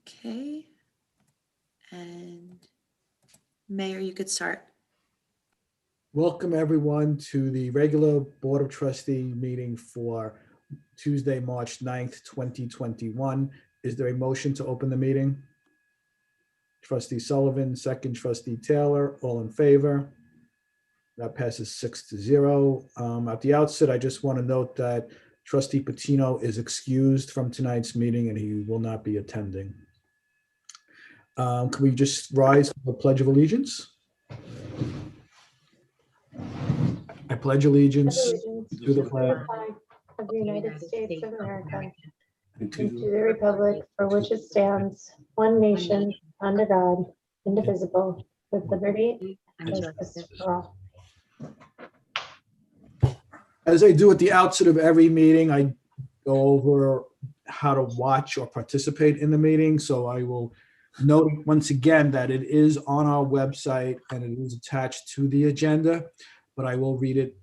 Okay. And Mayor, you could start. Welcome everyone to the regular Board of Trustee meeting for Tuesday, March 9th, 2021. Is there a motion to open the meeting? Trustee Sullivan, second. Trustee Taylor, all in favor? That passes 6-0. At the outset, I just want to note that Trustee Patino is excused from tonight's meeting and he will not be attending. Can we just rise for the Pledge of Allegiance? I pledge allegiance to the flag of the United States of America and to the republic for which it stands, one nation, under God, indivisible, with liberty and justice for all. As I do at the outset of every meeting, I go over how to watch or participate in the meeting. So I will note once again that it is on our website and it is attached to the agenda, but I will read it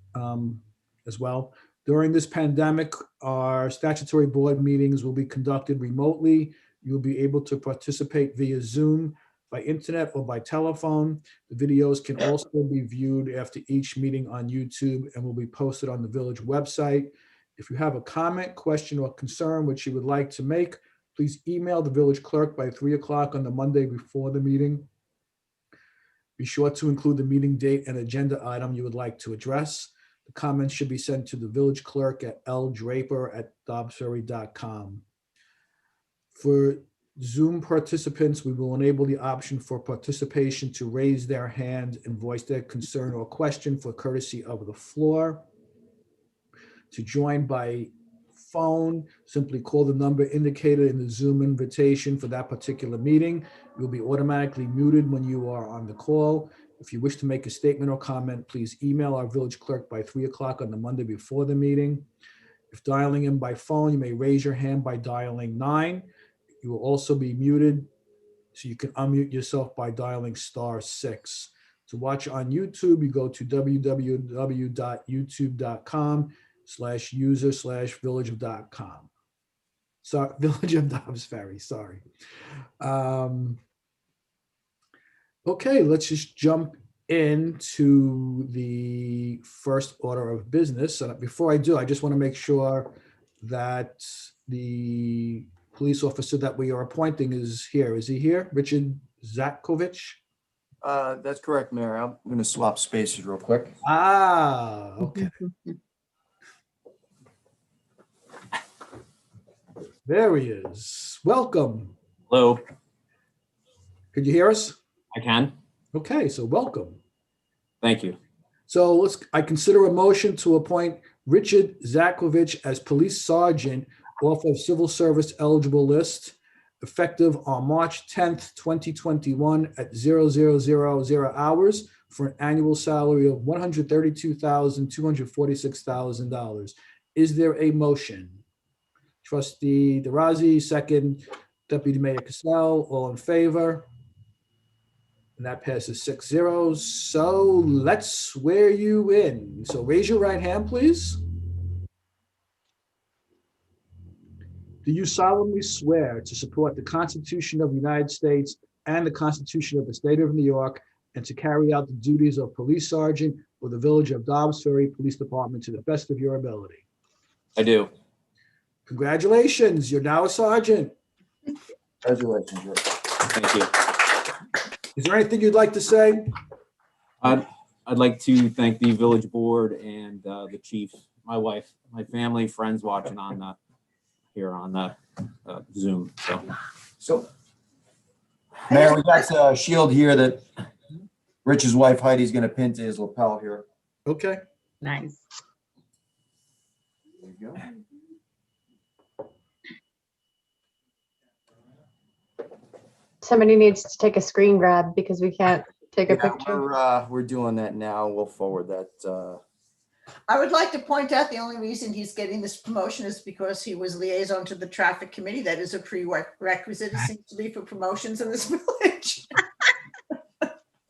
as well. During this pandemic, our statutory board meetings will be conducted remotely. You'll be able to participate via Zoom, by internet, or by telephone. The videos can also be viewed after each meeting on YouTube and will be posted on the village website. If you have a comment, question, or concern which you would like to make, please email the village clerk by 3 o'clock on the Monday before the meeting. Be sure to include the meeting date and agenda item you would like to address. The comments should be sent to the village clerk at ldraper@dobbsferry.com. For Zoom participants, we will enable the option for participation to raise their hand and voice their concern or question for courtesy of the floor. To join by phone, simply call the number indicated in the Zoom invitation for that particular meeting. You'll be automatically muted when you are on the call. If you wish to make a statement or comment, please email our village clerk by 3 o'clock on the Monday before the meeting. If dialing in by phone, you may raise your hand by dialing 9. You will also be muted, so you can unmute yourself by dialing *6. To watch on YouTube, you go to www.youtube.com/user/village.com. So Village of Dobbs Ferry, sorry. Okay, let's just jump into the first order of business. And before I do, I just want to make sure that the police officer that we are appointing is here. Is he here? Richard Zakovich? That's correct, Mayor. I'm going to swap spaces real quick. Ah, okay. There he is. Welcome. Hello, Could you hear us? I can. Okay, so welcome. Thank you. So I consider a motion to appoint Richard Zakovich as police sergeant off of civil service eligible list, effective on March 10th, 2021 at 0000 hours for an annual salary of $132,246,000. Is there a motion? Trustee DeRozzi, second. Deputy Mayor Cassell, all in favor? And that passes 6-0. So let's swear you in. So raise your right hand, please. Do you solemnly swear to support the Constitution of the United States and the Constitution of the State of New York, and to carry out the duties of police sergeant for the Village of Dobbs Ferry Police Department to the best of your ability? I do. Congratulations, you're now a sergeant. Congratulations, Rick. Thank you. Is there anything you'd like to say? I'd like to thank the village board and the chief, my wife, my family, friends watching on here on the Zoom. So, Mayor, we got a shield here that Rich's wife Heidi's going to pin to his lapel here. Okay. Nice. There you go. Somebody needs to take a screen grab because we can't take a Yeah, picture. we're doing that now. We'll forward that. I would like to point out the only reason he's getting this promotion is because he was liaison to the traffic committee. That is a prerequisite, it seems to be, for promotions in this village.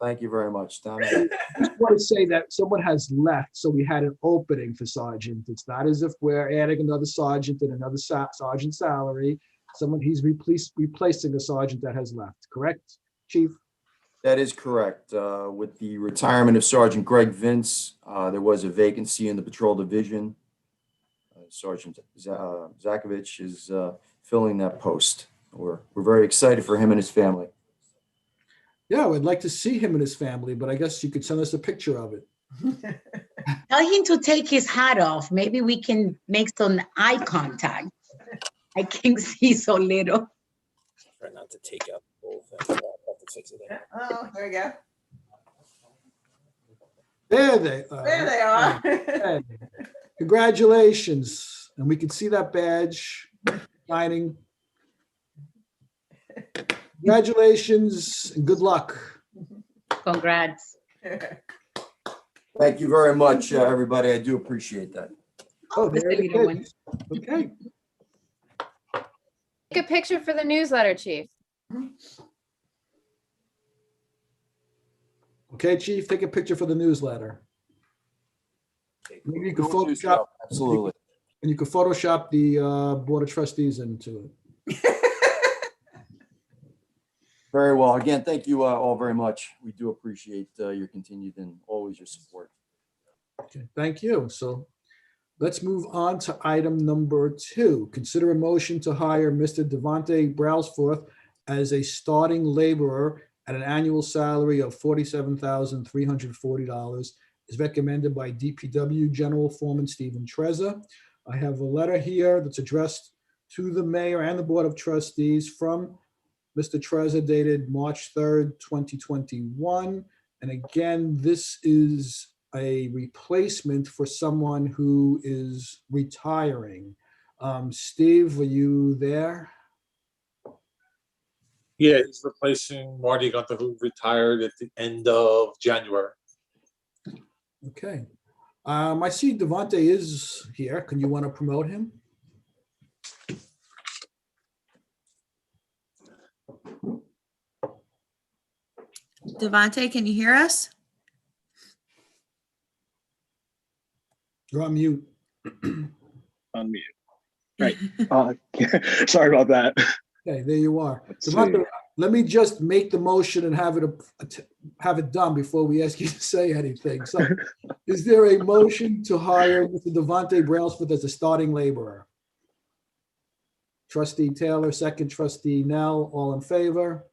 Thank you very much, Tom. I just want to say that someone has left, so we had an opening for sergeant. It's not as if we're adding another sergeant and another sergeant salary. someone he's replacing a sergeant that has left, correct, Chief? That is correct. With the retirement of Sergeant Greg Vince, there was a vacancy in the patrol division. Sergeant Zakovich is filling that post. We're very excited for him and his family. Yeah, I'd like to see him and his family, but I guess you could send us a picture of it. Tell him to take his hat off. Maybe we can make some eye contact. I can see so little. Try not to take out the whole thing. I'll have to fix it. Oh, there we go. There they are. There they are. Hey, congratulations. And we can see that badge shining. Congratulations and good luck. Congrats. Thank you very much, everybody. I do appreciate that. Oh, Just there a it little is. one. Okay. Take a picture for the newsletter, Chief. Okay, Chief, take a picture for the newsletter. Maybe you can We'll do Photoshop, so. Absolutely. and you can Photoshop the Board of Trustees into it. Very well. Again, thank you all very much. We do appreciate your continued and always your support. Okay, thank you. So let's move on to item number 2. Consider a motion to hire Mr. Devontae Brailsforth as a starting laborer at an annual salary of $47,340 is recommended by DPW General Foreman Stephen Trezza. I have a letter here that's addressed to the mayor and the Board of Trustees from Mr. Trezza dated March 3rd, 2021. And again, this is a replacement for someone who is retiring. Steve, are you there? Yeah, he's replacing Marty Gunther, who retired at the end of January. Okay. I see Devontae is here. Can you want to promote him? Devontae, can you hear us? You're on mute. On mute. Right. Sorry about that. Okay, there you are. Let's Devontae, see. let me just make the motion and have it done before we ask you to say anything. So is there a motion to hire Mr. Devontae Brailsforth as a starting laborer? Trustee Taylor, second. Trustee Nell, all in favor?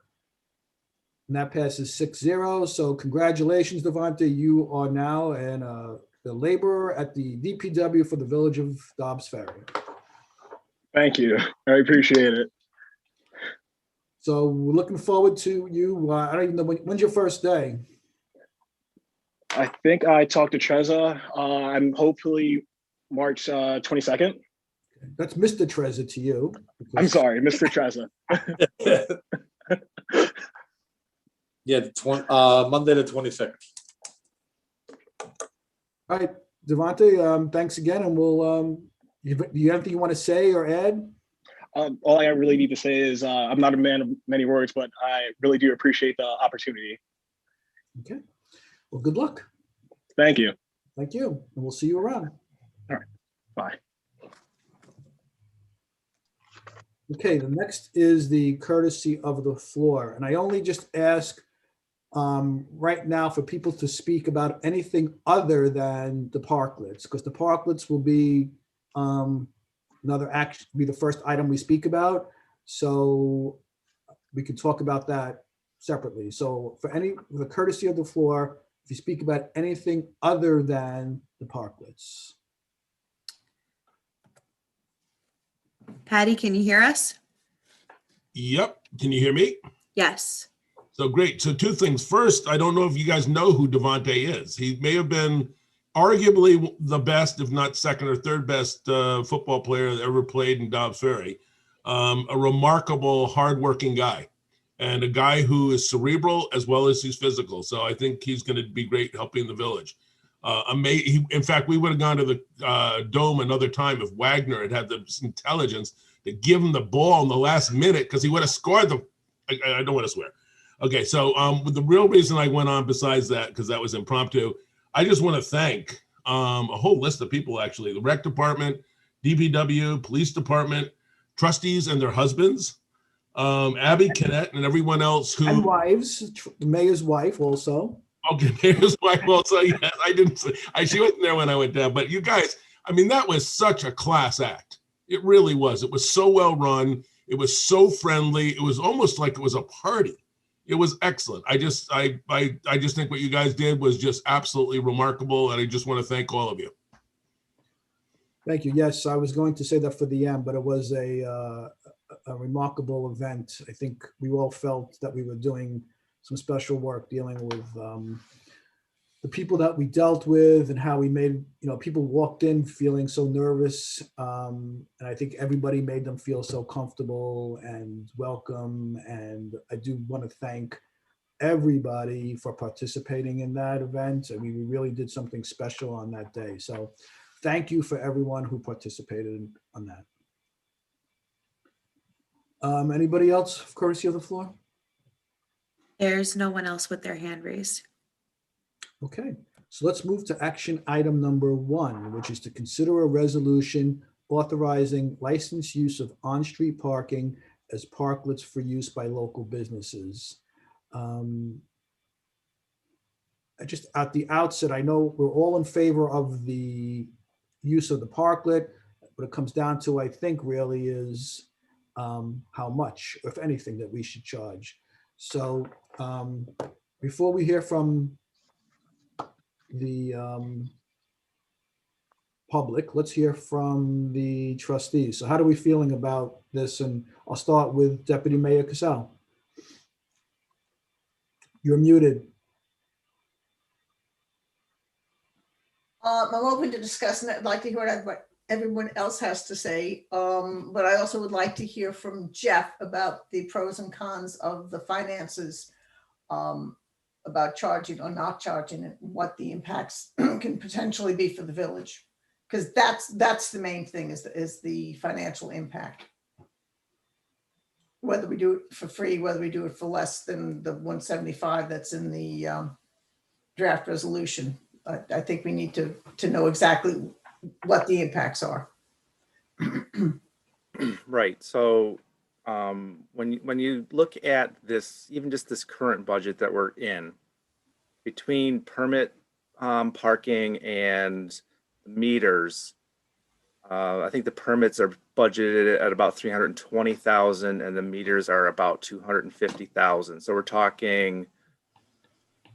And that passes 6-0. So congratulations, Devontae. You are now the laborer at the DPW for the Village of Dobbs Ferry. Thank you. I appreciate it. So we're looking forward to you. I don't even know, when's your first day? I think I talked to Trezza. I'm hopefully March 22nd. That's Mr. Trezza to you. I'm sorry, Mr. Trezza. Yeah, Monday the 22nd. All right, Devontae, thanks again, and we'll, do you have anything you want to say or add? All I really need to say is I'm not a man of many words, but I really do appreciate the opportunity. Okay, well, good luck. Thank you. Thank you, and we'll see you around. Bye. Okay, the next is the courtesy of the floor, and I only just ask right now for people to speak about anything other than the parklets, because the parklets will be be the first item we speak about. So we can talk about that separately. So for the courtesy of the floor, if you speak about anything other than the parklets. Patty, can you hear us? Yep. Can you hear me? Yes. So great. So 2 things. First, I don't know if you guys know who Devontae is. He may have been arguably the best, if not second or third best football player that ever played in Dobbs Ferry. A remarkable, hardworking guy, and a guy who is cerebral as well as he's physical. So I think he's going to be great helping the village. In fact, we would have gone to the Dome another time if Wagner had the intelligence to give him the ball in the last minute, because he would have scored the. I don't want to swear. Okay, so the real reason I went on besides that, because that was impromptu, I just want to thank a whole list of people, actually. The rec department, DPW, police department, trustees and their husbands, Abby, Kennett, and everyone else And who, wives, the mayor's wife also. okay, mayor's wife also, yes, I didn't say, she wasn't there when I went down, but you guys, I mean, that was such a class act. It really was. It was so well run. It was so friendly. It was almost like it was a party. It was excellent. I just think what you guys did was just absolutely remarkable, and I just want to thank all of you. Thank you. Yes, I was going to say that for the end, but it was a remarkable event. I think we all felt that we were doing some special work dealing with the people that we dealt with and how we made, people walked in feeling so nervous. And I think everybody made them feel so comfortable and welcome. And I do want to thank everybody for participating in that event. I mean, we really did something special on that day. So thank you for everyone who participated on that. Anybody else, courtesy of the floor? There's no one else with their hand raised. Okay, so let's move to action item number 1, which is to consider a resolution authorizing licensed use of on-street parking as parklets for use by local businesses. Just at the outset, I know we're all in favor of the use of the parklet. What it comes down to, I think, really is how much, if anything, that we should charge. So before we hear from the public, let's hear from the trustees. So how are we feeling about this? And I'll start with Deputy Mayor Cassell. You're muted. I'm open to discuss, and I'd like to hear what everyone else has to say. But I also would like to hear from Jeff about the pros and cons of the finances, about charging or not charging, and what the impacts can potentially be for the village. Because that's the main thing, is the financial impact. Whether we do it for free, whether we do it for less than the 175 that's in the draft resolution. I think we need to know exactly what the impacts are. Right. So when you look at this, even just this current budget that we're in, between permit parking and meters, I think the permits are budgeted at about 320,000 and the meters are about 250,000. So we're talking,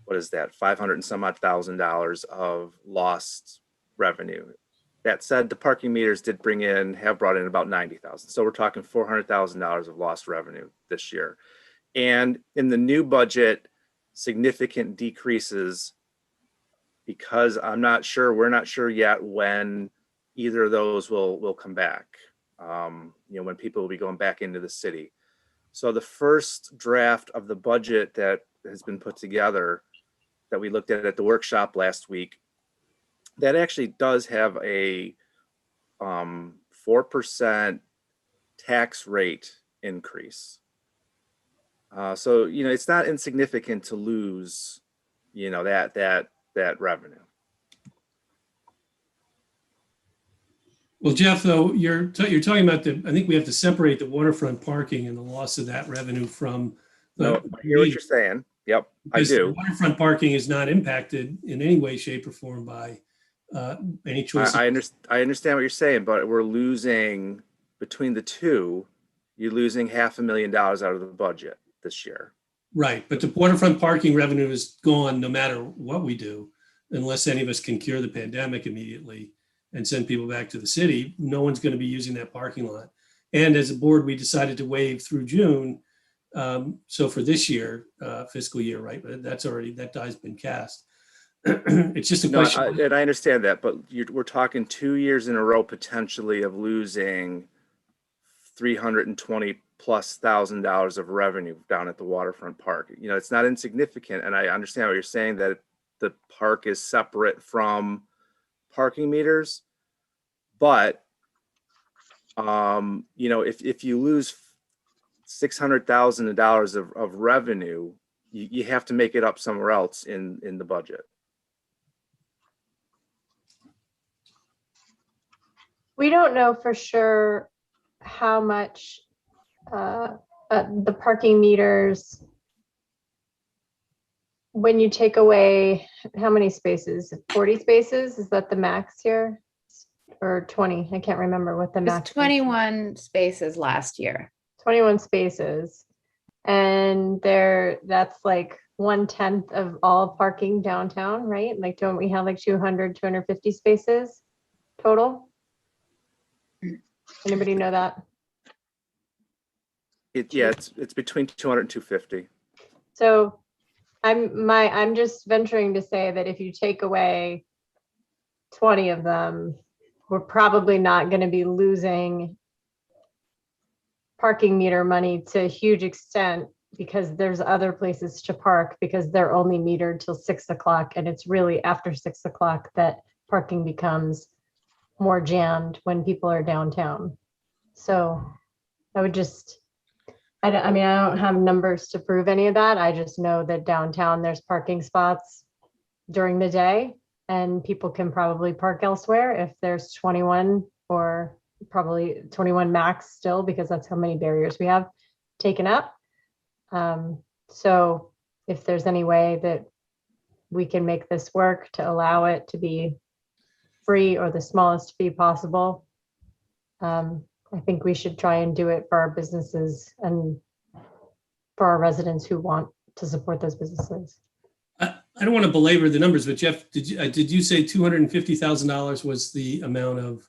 what is that, 500 and some odd $1,000 of lost revenue. That said, the parking meters have brought in about 90,000. So we're talking $400,000 of lost revenue this year. And in the new budget, significant decreases, because we're not sure yet when either of those will come back. When people will be going back into the city. So the first draft of the budget that has been put together, that we looked at the workshop last week, that actually does have a 4% tax rate increase. So it's not insignificant to lose that revenue. Well, Jeff, though, you're talking about I think we have to separate the waterfront parking and the loss of that revenue from I hear what you're saying. Yep, I do. Waterfront parking is not impacted in any way, shape, or form by any choice. I understand what you're saying, but we're losing, between the two, you're losing $500,000 out of the budget this year. Right, but the waterfront parking revenue is gone no matter what we do, unless any of us can cure the pandemic immediately and send people back to the city. No one's going to be using that parking lot. And as a board, we decided to waive through June. So for this year, fiscal year, right? But that die's been cast. It's just a question. And I understand that, but we're talking 2 years in a row potentially of losing $320,000+ of revenue down at the waterfront park. It's not insignificant, and I understand what you're saying, that the park is separate from parking meters, but if you lose $600,000 of revenue, you have to make it up somewhere else in the budget. We don't know for sure how much the parking meters, when you take away, how many spaces? 40 spaces? Is that the max here? Or 20? I can't remember what the It was max is. 21 spaces last year. 21 spaces. And that's like 1/10 of all parking downtown, right? Like, don't we have like 200, 250 spaces total? Anybody know that? Yeah, it's between 200 and 250. So I'm just venturing to say that if you take away 20 of them, we're probably not going to be losing parking meter money to a huge extent, because there's other places to park, because they're only metered till 6 o'clock. And it's really after 6 o'clock that parking becomes more jammed when people are downtown. So I would just, I don't have numbers to prove any of that. I just know that downtown there's parking spots during the day, and people can probably park elsewhere if there's 21, or probably 21 max still, because that's how many barriers we have taken up. So if there's any way that we can make this work to allow it to be free or the smallest fee possible, I think we should try and do it for our businesses and for our residents who want to support those businesses. I don't want to belabor the numbers, but Jeff, did you say $250,000 was the amount of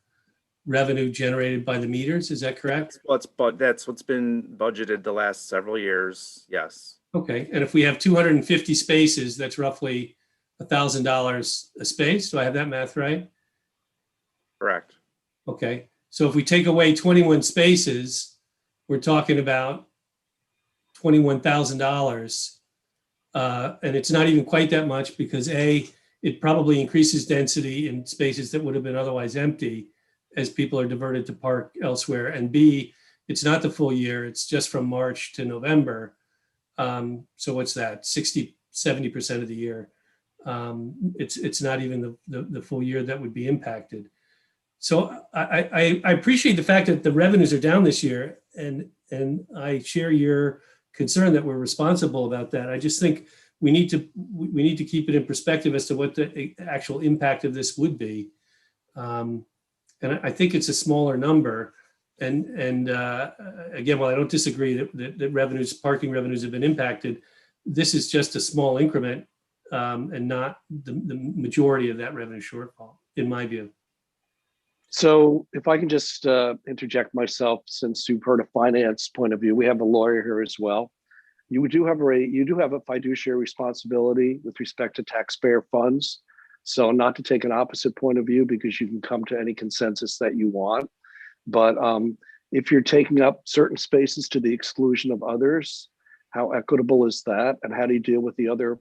revenue generated by the meters? Is that correct? That's what's been budgeted the last several years. Yes. Okay. And if we have 250 spaces, that's roughly $1,000 a space. Do I have that math right? Correct. Okay. So if we take away 21 spaces, we're talking about $21,000. And it's not even quite that much, because A, it probably increases density in spaces that would have been otherwise empty as people are diverted to park elsewhere. And B, it's not the full year, it's just from March to November. So what's that, 60-70% of the year? It's not even the full year that would be impacted. So I appreciate the fact that the revenues are down this year, and I share your concern that we're responsible about that. I just think we need to keep it in perspective as to what the actual impact of this would be. And I think it's a smaller number. And again, while I don't disagree that parking revenues have been impacted, this is just a small increment, and not the majority of that revenue shortfall, in my view. So if I can just interject myself, since you've heard a finance point of view, we have a lawyer here as well. You do have a fiduciary responsibility with respect to taxpayer funds. So not to take an opposite point of view, because you can come to any consensus that you want. But if you're taking up certain spaces to the exclusion of others, how equitable is that? And how do you deal with the other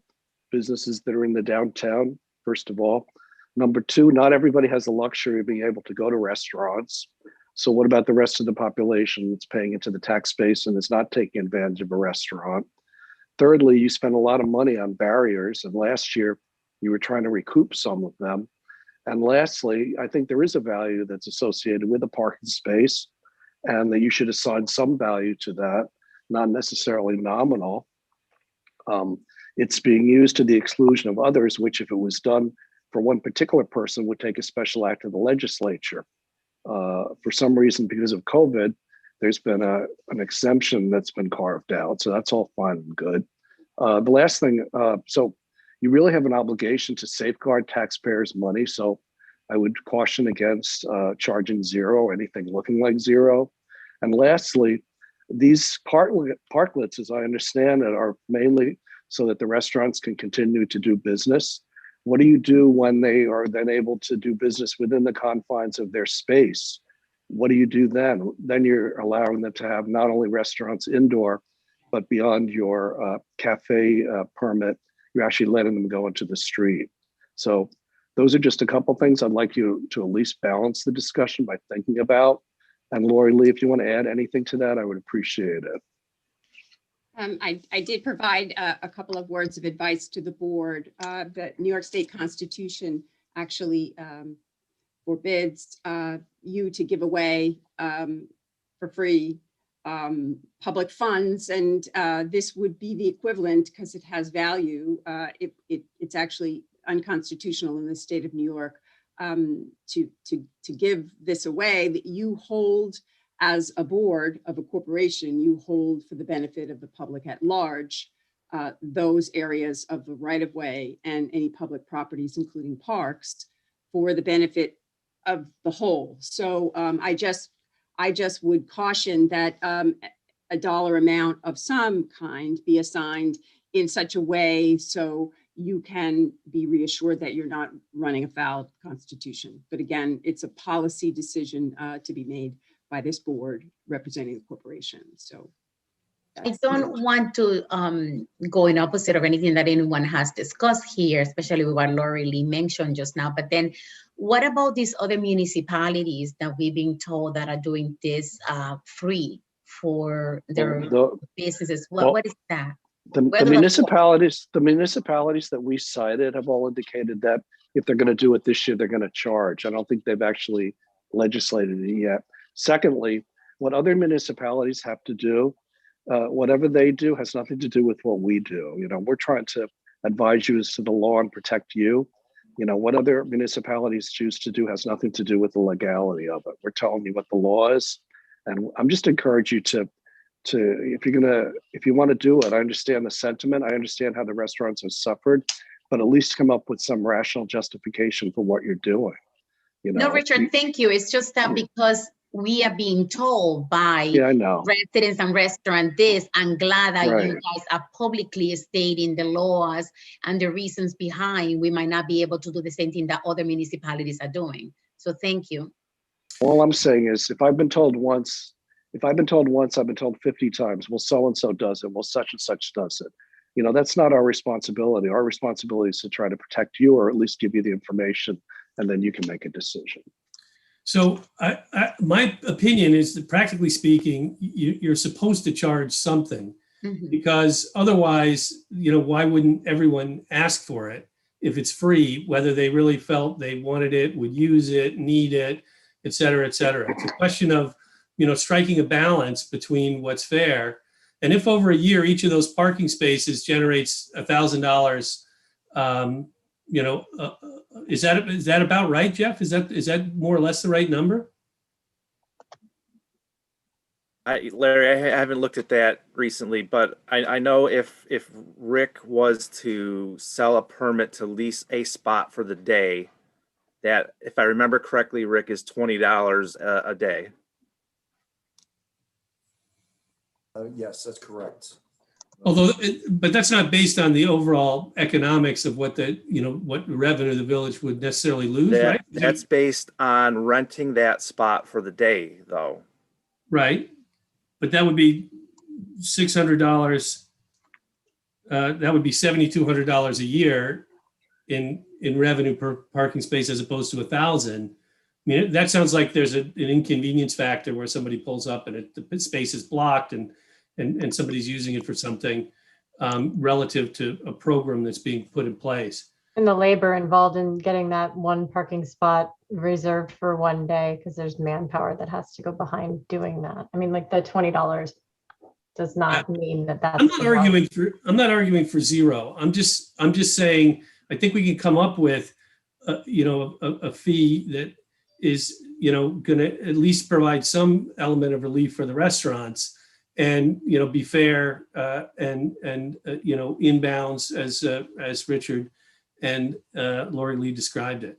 businesses that are in the downtown, first of all? Number two, not everybody has the luxury of being able to go to restaurants. So what about the rest of the population that's paying into the tax base and is not taking advantage of a restaurant? Thirdly, you spend a lot of money on barriers, and last year you were trying to recoup some of them. And lastly, I think there is a value that's associated with a parking space, and that you should assign some value to that, not necessarily nominal. It's being used to the exclusion of others, which, if it was done for one particular person, would take a special act of the legislature. For some reason, because of COVID, there's been an exemption that's been carved out. So that's all fine and good. The last thing, so you really have an obligation to safeguard taxpayers' money. So I would caution against charging zero or anything looking like zero. And lastly, these parklets, as I understand it, are mainly so that the restaurants can continue to do business. What do you do when they are then able to do business within the confines of their space? What do you do then? Then you're allowing them to have not only restaurants indoor, but beyond your cafe permit, you're actually letting them go into the street. So those are just a couple things I'd like you to at least balance the discussion by thinking about. And Lori Lee, if you want to add anything to that, I would appreciate it. I did provide a couple of words of advice to the board. The New York State Constitution actually forbids you to give away for free public funds, and this would be the equivalent because it has value. It's actually unconstitutional in the state of New York to give this away. That you hold as a board of a corporation, you hold for the benefit of the public at large those areas of the right of way and any public properties, including parks, for the benefit of the whole. So I just would caution that a dollar amount of some kind be assigned in such a way so you can be reassured that you're not running afoul of the Constitution. But again, it's a policy decision to be made by this board representing the corporation. So I don't want to go in opposite of anything that anyone has discussed here, especially with what Lori Lee mentioned just now. But then what about these other municipalities that we've been told that are doing this free for their businesses? What is that? The municipalities that we cited have all indicated that if they're going to do it this year, they're going to charge. I don't think they've actually legislated it yet. Secondly, what other municipalities have to do, whatever they do has nothing to do with what we do. You know, we're trying to advise you as to the law and protect you. You know, what other municipalities choose to do has nothing to do with the legality of it. We're telling you what the law is. And I'm just encourage you to if you want to do it, I understand the sentiment. I understand how the restaurants have suffered, but at least come up with some rational justification for what you're doing. You know, no, Richard, thank you. It's just that because we are being told by residents and restaurants this, I'm glad that you guys are publicly stating the laws and the reasons behind. We might not be able to do the same thing that other municipalities are doing. So thank you. All I'm saying is if I've been told once, I've been told 50 times, well, so-and-so does it, well, such and such does it. You know, that's not our responsibility. Our responsibility is to try to protect you or at least give you the information, and then you can make a decision. So my opinion is that practically speaking, you're supposed to charge something because otherwise, you know, why wouldn't everyone ask for it if it's free, whether they really felt they wanted it, would use it, need it, et cetera, et cetera. It's a question of, you know, striking a balance between what's fair. And if over a year, each of those parking spaces generates $1,000, you know, is that about right, Jeff? Is that more or less the right number? Larry, I haven't looked at that recently, but I know if Rick was to sell a permit to lease a spot for the day, that if I remember correctly, Rick, is $20 a day. Yes, that's correct. Although, but that's not based on the overall economics of what what revenue the village would necessarily lose, right? That's based on renting that spot for the day, though. Right, but that would be $600. That would be $7,200 a year in revenue per parking space, as opposed to 1,000. I mean, that sounds like there's an inconvenience factor where somebody pulls up and the space is blocked and somebody's using it for something relative to a program that's being put in place. And the labor involved in getting that one parking spot reserved for one day, because there's manpower that has to go behind doing that. I mean, like the $20 does not mean that that's. I'm not arguing for zero. I'm just saying I think we can come up with a fee that is going to at least provide some element of relief for the restaurants. And be fair and inbounds as Richard and Lori Lee described it.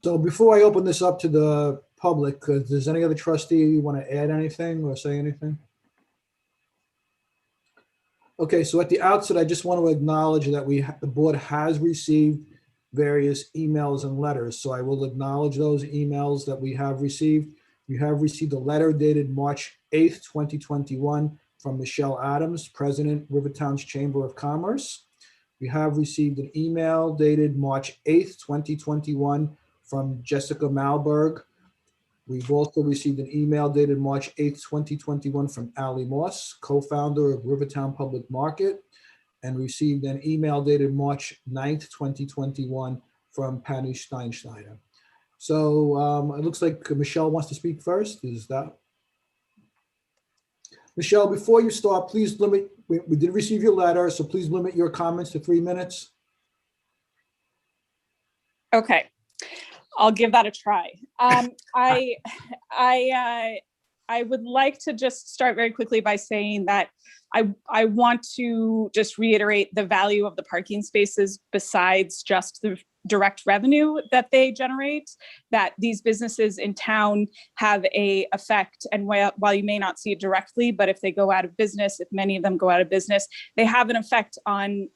So before I open this up to the public, does any other trustee want to add anything or say anything? Okay, so at the outset, I just want to acknowledge that the board has received various emails and letters. So I will acknowledge those emails that we have received. You have received a letter dated March 8th, 2021 from Michelle Adams, President, Rivertown's Chamber of Commerce. We have received an email dated March 8th, 2021 from Jessica Malberg. We've also received an email dated March 8th, 2021 from Allie Moss, co-founder of Rivertown Public Market, and received an email dated March 9th, 2021 from Patty Steinschneider. So it looks like Michelle wants to speak first. Is that Michelle, before you start, please limit, we did receive your letter, so please limit your comments to 3 minutes. Okay, I'll give that a try. I would like to just start very quickly by saying that I want to just reiterate the value of the parking spaces besides just the direct revenue that they generate, that these businesses in town have a effect. And while you may not see it directly, but if they go out of business, if many of them go out of business, they have an effect on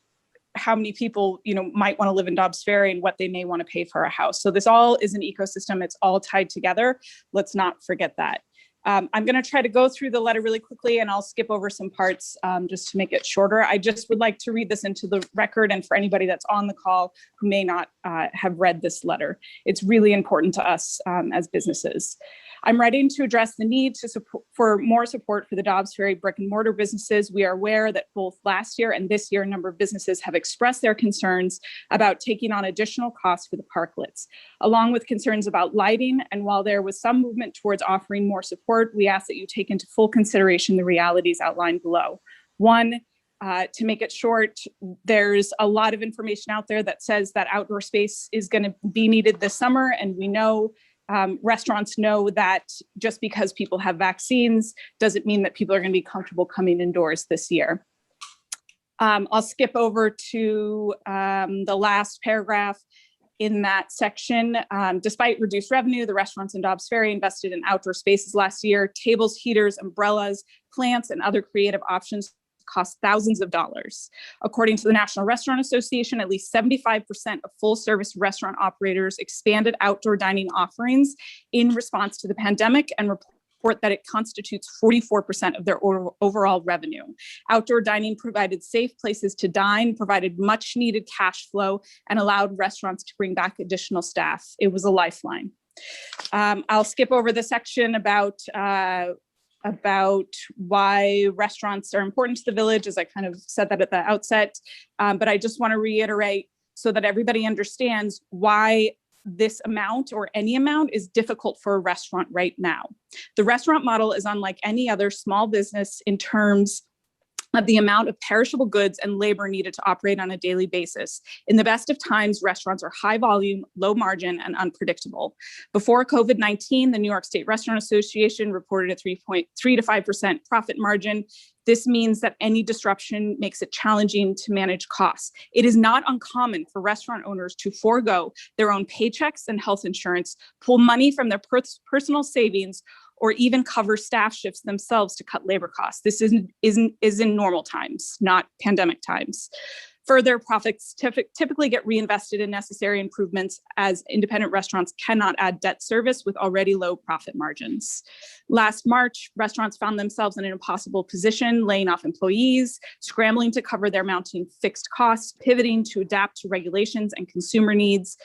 how many people, might want to live in Dobbs Ferry and what they may want to pay for a house. So this all is an ecosystem. It's all tied together. Let's not forget that. I'm going to try to go through the letter really quickly, and I'll skip over some parts just to make it shorter. I just would like to read this into the record, and for anybody that's on the call who may not have read this letter, it's really important to us as businesses. I'm writing to address the need for more support for the Dobbs Ferry brick and mortar businesses. We are aware that both last year and this year, a number of businesses have expressed their concerns about taking on additional costs for the parklets, along with concerns about lighting. And while there was some movement towards offering more support, we ask that you take into full consideration the realities outlined below. One, to make it short, there's a lot of information out there that says that outdoor space is going to be needed this summer, and we know restaurants know that just because people have vaccines doesn't mean that people are going to be comfortable coming indoors this year. I'll skip over to the last paragraph in that section. Despite reduced revenue, the restaurants in Dobbs Ferry invested in outdoor spaces last year. Tables, heaters, umbrellas, plants, and other creative options cost thousands of dollars. According to the National Restaurant Association, at least 75% of full-service restaurant operators expanded outdoor dining offerings in response to the pandemic and report that it constitutes 44% of their overall revenue. Outdoor dining provided safe places to dine, provided much-needed cash flow, and allowed restaurants to bring back additional staff. It was a lifeline. I'll skip over the section about why restaurants are important to the village, as I kind of said that at the outset. But I just want to reiterate so that everybody understands why this amount or any amount is difficult for a restaurant right now. The restaurant model is unlike any other small business in terms of the amount of perishable goods and labor needed to operate on a daily basis. In the best of times, restaurants are high volume, low margin, and unpredictable. Before COVID-19, the New York State Restaurant Association reported a 3.3 to 5% profit margin. This means that any disruption makes it challenging to manage costs. It is not uncommon for restaurant owners to forego their own paychecks and health insurance, pull money from their personal savings, or even cover staff shifts themselves to cut labor costs. This is in normal times, not pandemic times. Further, profits typically get reinvested in necessary improvements, as independent restaurants cannot add debt service with already low profit margins. Last March, restaurants found themselves in an impossible position, laying off employees, scrambling to cover their mounting fixed costs, pivoting to adapt to regulations and consumer needs.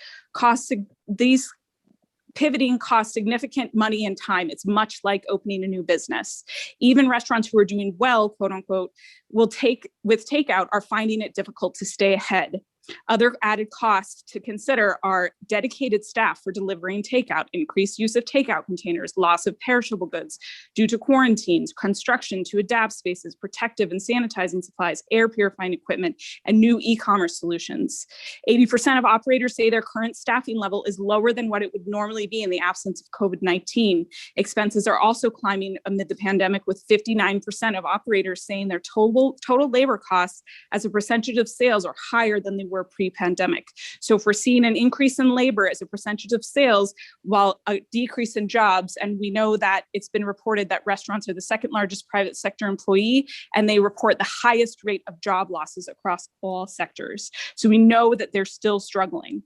Pivoting costs significant money and time. It's much like opening a new business. Even restaurants who are doing well, quote unquote, with takeout are finding it difficult to stay ahead. Other added costs to consider are dedicated staff for delivering takeout, increased use of takeout containers, loss of perishable goods due to quarantines, construction to adapt spaces, protective and sanitizing supplies, air purifying equipment, and new e-commerce solutions. 80% of operators say their current staffing level is lower than what it would normally be in the absence of COVID-19. Expenses are also climbing amid the pandemic, with 59% of operators saying their total labor costs as a percentage of sales are higher than they were pre-pandemic. So if we're seeing an increase in labor as a percentage of sales while a decrease in jobs, and we know that it's been reported that restaurants are the second largest private sector employee, and they report the highest rate of job losses across all sectors. So we know that they're still struggling.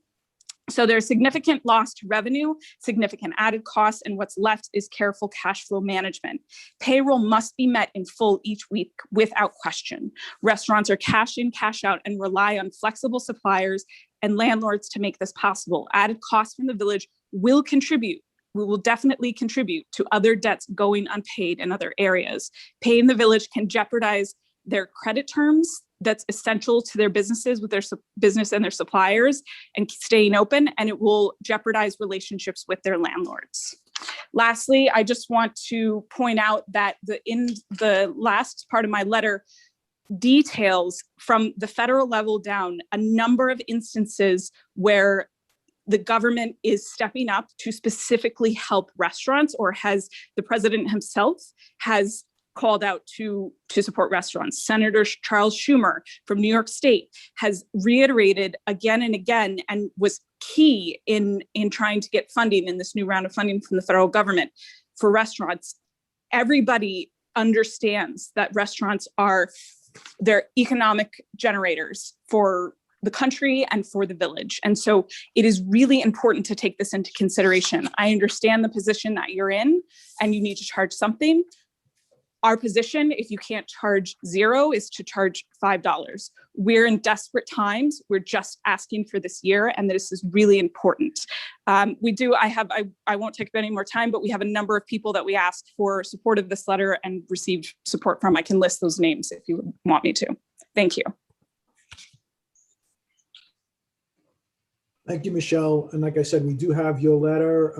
So there's significant lost revenue, significant added costs, and what's left is careful cash flow management. Payroll must be met in full each week without question. Restaurants are cash in, cash out, and rely on flexible suppliers and landlords to make this possible. Added costs from the village will definitely contribute to other debts going unpaid in other areas. Paying the village can jeopardize their credit terms that's essential to their businesses with their business and their suppliers and staying open, and it will jeopardize relationships with their landlords. Lastly, I just want to point out that in the last part of my letter details from the federal level down a number of instances where the government is stepping up to specifically help restaurants, or has the president himself has called out to support restaurants. Senator Charles Schumer from New York State has reiterated again and again, and was key in trying to get funding in this new round of funding from the federal government for restaurants. Everybody understands that restaurants are they're economic generators for the country and for the village. And so it is really important to take this into consideration. I understand the position that you're in and you need to charge something. Our position, if you can't charge $0, is to charge $5. We're in desperate times. We're just asking for this year, and this is really important. I won't take up any more time, but we have a number of people that we asked for support of this letter and received support from. I can list those names if you want me to. Thank you. Thank you, Michelle. And like I said, we do have your letter.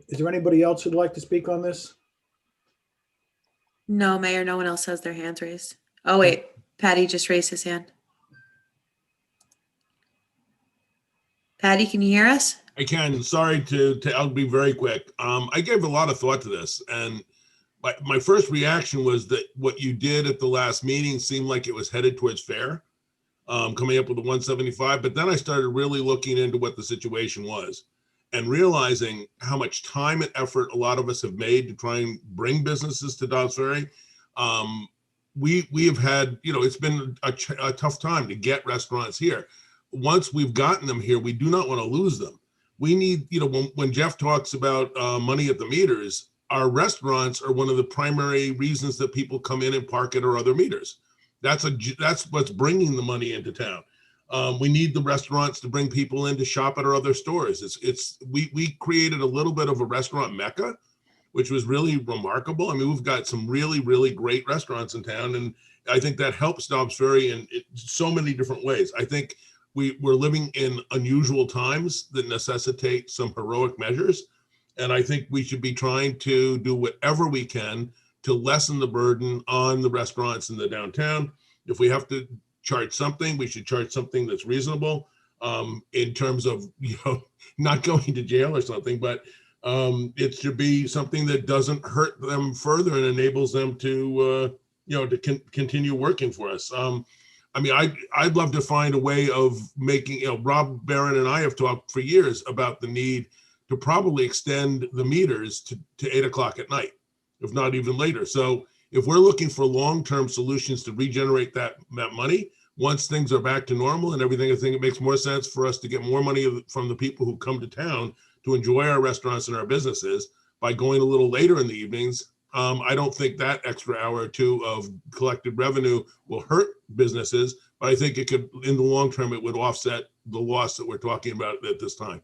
Is there anybody else who'd like to speak on this? No, Mayor, no one else has their hands raised. Oh, wait, Patty just raised his hand. Patty, can you hear us? I can. Sorry I'll be very quick. I gave a lot of thought to this, and my first reaction was that what you did at the last meeting seemed like it was headed towards fair, coming up with the 175. But then I started really looking into what the situation was and realizing how much time and effort a lot of us have made to try and bring businesses to Dobbs Ferry. We have had, it's been a tough time to get restaurants here. Once we've gotten them here, we do not want to lose them. We need, when Jeff talks about money at the meters, our restaurants are one of the primary reasons that people come in and park at our other meters. That's what's bringing the money into town. We need the restaurants to bring people in to shop at our other stores. We created a little bit of a restaurant mecca, which was really remarkable. I mean, we've got some really, really great restaurants in town, and I think that helps Dobbs Ferry in so many different ways. I think we're living in unusual times that necessitate some heroic measures, and I think we should be trying to do whatever we can to lessen the burden on the restaurants in the downtown. If we have to charge something, we should charge something that's reasonable, in terms of not going to jail or something, but it should be something that doesn't hurt them further and enables them to continue working for us. I mean, I'd love to find a way of making, Rob Barron and I have talked for years about the need to probably extend the meters to 8 o'clock at night, if not even later. So if we're looking for long-term solutions to regenerate that money, once things are back to normal and everything, I think it makes more sense for us to get more money from the people who come to town to enjoy our restaurants and our businesses by going a little later in the evenings. I don't think that extra hour or two of collected revenue will hurt businesses, but I think it could, in the long term, it would offset the loss that we're talking about at this time.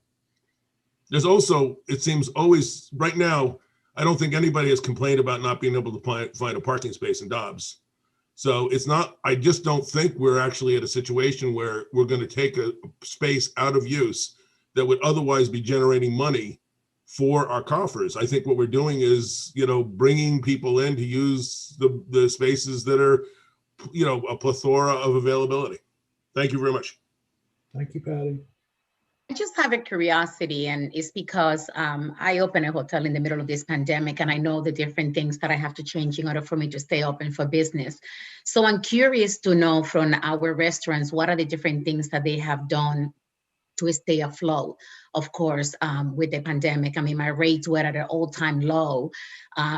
There's also, it seems always, right now, I don't think anybody has complained about not being able to find a parking space in Dobbs. So it's not, I just don't think we're actually at a situation where we're going to take a space out of use that would otherwise be generating money for our coffers. I think what we're doing is, bringing people in to use the spaces that are, a plethora of availability. Thank you very much. Thank you, Patty. I just have a curiosity, and it's because I opened a hotel in the middle of this pandemic, and I know the different things that I have to change in order for me to stay open for business. So I'm curious to know from our restaurants, what are the different things that they have done to stay afloat, of course, with the pandemic. I mean, my rates were at an all-time low.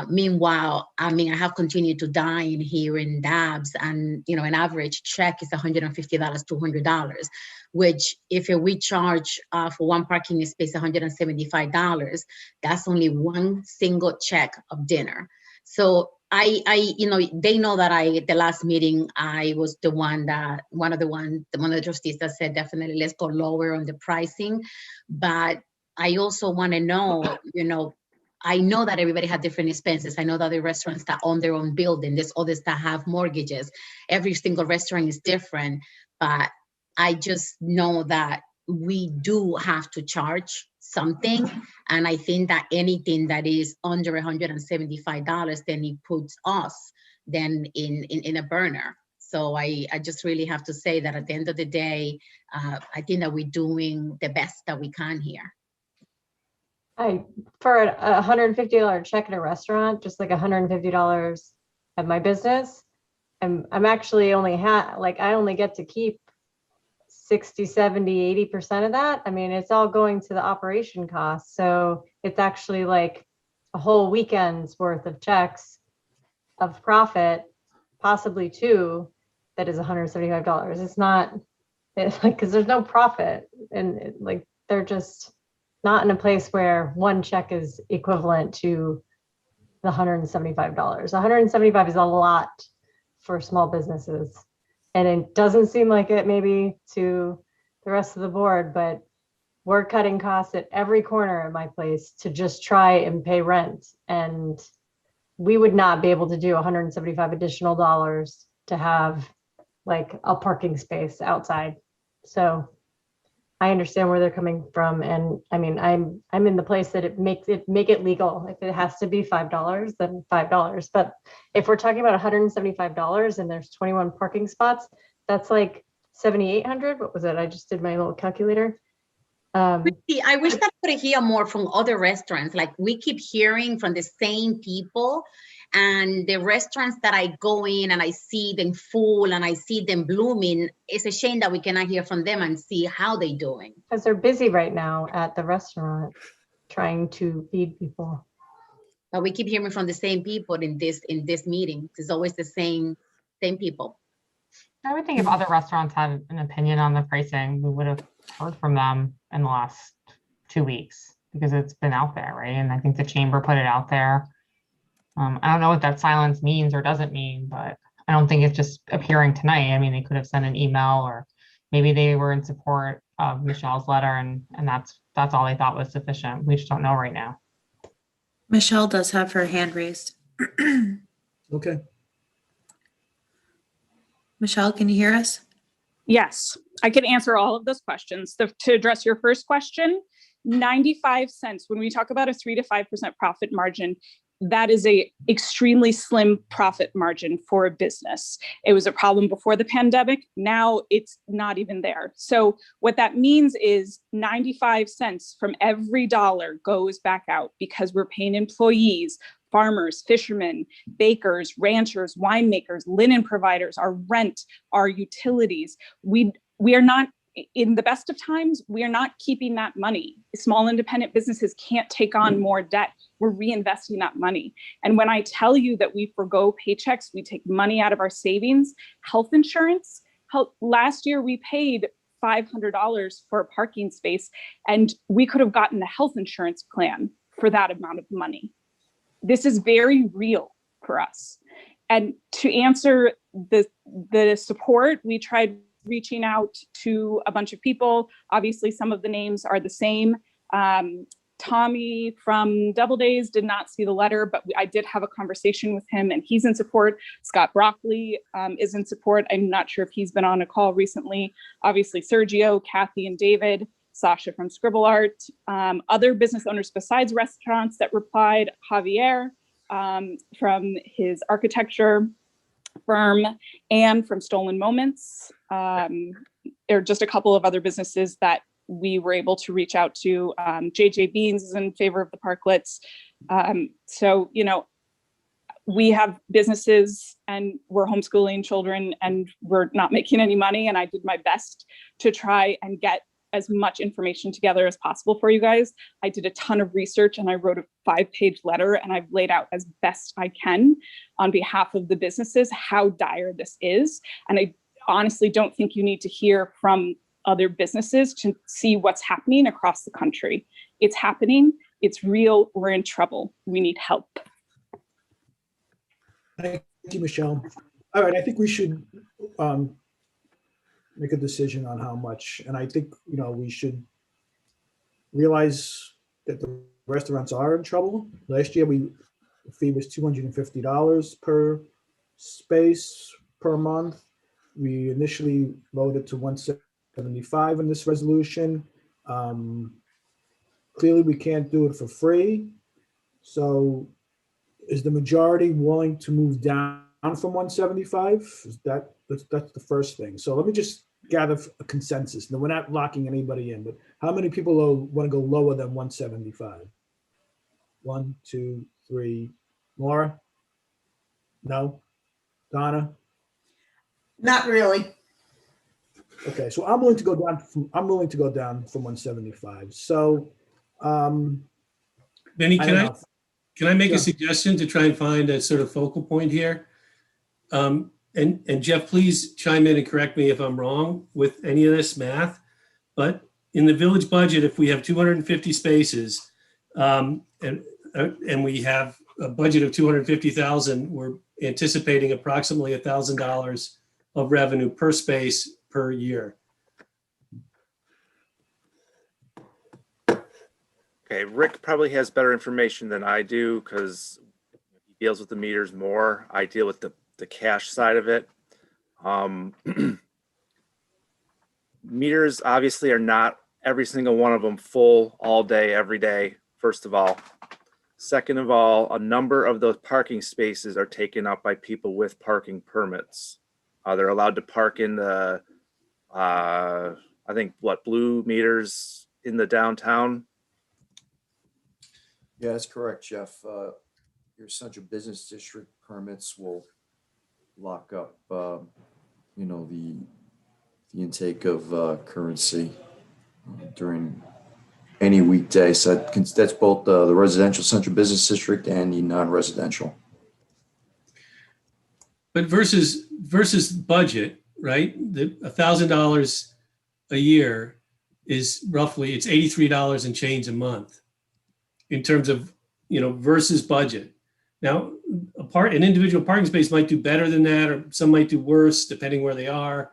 Meanwhile, I have continued to dine here in Dobbs, and an average check is $150, $200, which if we charge for one parking space $175, that's only one single check of dinner. So they know that the last meeting, I was one of the trustees that said, definitely let's go lower on the pricing. But I also want to know, I know that everybody had different expenses. I know that the restaurants that own their own building, there's others that have mortgages. Every single restaurant is different, but I just know that we do have to charge something. And I think that anything that is under $175, then it puts us then in a burner. So I just really have to say that at the end of the day, I think that we're doing the best that we can here. For a $150 check in a restaurant, just like $150 at my business, and I'm actually only I only get to keep 60, 70, 80% of that. I mean, it's all going to the operation costs. So it's actually like a whole weekend's worth of checks of profit, possibly two, that is $175. It's not because there's no profit, and like they're just not in a place where one check is equivalent to the $175. $175 is a lot for small businesses. And it doesn't seem like it maybe to the rest of the board, but we're cutting costs at every corner in my place to just try and pay rent. And we would not be able to do $175 additional dollars to have like a parking space outside. So I understand where they're coming from. And I mean, I'm in the place that make it legal. If it has to be $5, then $5. But if we're talking about $175 and there's 21 parking spots, that's like 7,800. What was it? I just did my little calculator. I wish that I could hear more from other restaurants. Like we keep hearing from the same people, and the restaurants that I go in and I see them full and I see them blooming, it's a shame that we cannot hear from them and see how they're doing. Because they're busy right now at the restaurant trying to feed people. But we keep hearing from the same people in this meeting. It's always the same people. I would think if other restaurants had an opinion on the pricing, we would have heard from them in the last 2 weeks because it's been out there, right? And I think the chamber put it out there. I don't know what that silence means or doesn't mean, but I don't think it's just appearing tonight. I mean, they could have sent an email, or maybe they were in support of Michelle's letter, and that's all they thought was sufficient. We just don't know right now. Michelle does have her hand raised. Okay. Michelle, can you hear us? Yes, I can answer all of those questions. To address your first question, 95 cents, when we talk about a 3 to 5% profit margin, that is a extremely slim profit margin for a business. It was a problem before the pandemic. Now it's not even there. So what that means is 95 cents from every dollar goes back out because we're paying employees, farmers, fishermen, bakers, ranchers, winemakers, linen providers, our rent, our utilities. We are not, in the best of times, we are not keeping that money. Small independent businesses can't take on more debt. We're reinvesting that money. And when I tell you that we forgo paychecks, we take money out of our savings, health insurance, last year we paid $500 for a parking space, and we could have gotten a health insurance plan for that amount of money. This is very real for us. And to answer the support, we tried reaching out to a bunch of people. Obviously, some of the names are the same. Tommy from Double Days did not see the letter, but I did have a conversation with him and he's in support. Scott Broccoli is in support. I'm not sure if he's been on a call recently. Obviously, Sergio, Kathy, and David, Sasha from Scribble Art, other business owners besides restaurants that replied, Javier from his architecture firm, and from Stolen Moments. There are just a couple of other businesses that we were able to reach out to. JJ Beans is in favor of the parklets. So, you know, we have businesses and we're homeschooling children and we're not making any money. And I did my best to try and get as much information together as possible for you guys. I did a ton of research and I wrote a 5-page letter, and I've laid out as best I can on behalf of the businesses how dire this is. And I honestly don't think you need to hear from other businesses to see what's happening across the country. It's happening, it's real, we're in trouble, we need help. Thank you, Michelle. All right, I think we should make a decision on how much. And I think, you know, we should realize that the restaurants are in trouble. Last year, the fee was $250 per space per month. We initially voted to $175 in this resolution. clearly we can't do it for free. So is the majority willing to move down from 175? That's the first thing. So let me just gather a consensus. Now, we're not locking anybody in, but how many people want to go lower than 175? 1, 2, 3. Laura? No? Donna? Not really. Okay, so I'm willing to go down from 175. So Benny, I can don't I, know. can I make Sure. a suggestion to try and find a sort of focal point here? And Jeff, please chime in and correct me if I'm wrong with any of this math. But in the village budget, if we have 250 spaces and we have a budget of 250,000, we're anticipating approximately $1,000 of revenue per space per year. Okay, Rick probably has better information than I do because he deals with the meters more. I deal with the cash side of it. Meters obviously are not every single one of them full all day, every day, first of all. Second of all, a number of those parking spaces are taken up by people with parking permits. They're allowed to park in the, I think, blue meters in the downtown. Yeah, that's correct, Jeff. Your central business district permits will lock up, the intake of currency during any weekday. So that's both the residential central business district and the non-residential. But versus budget, right? The $1,000 a year is roughly, it's $83 and change a month in terms of, versus budget. Now, an individual parking space might do better than that, or some might do worse depending where they are.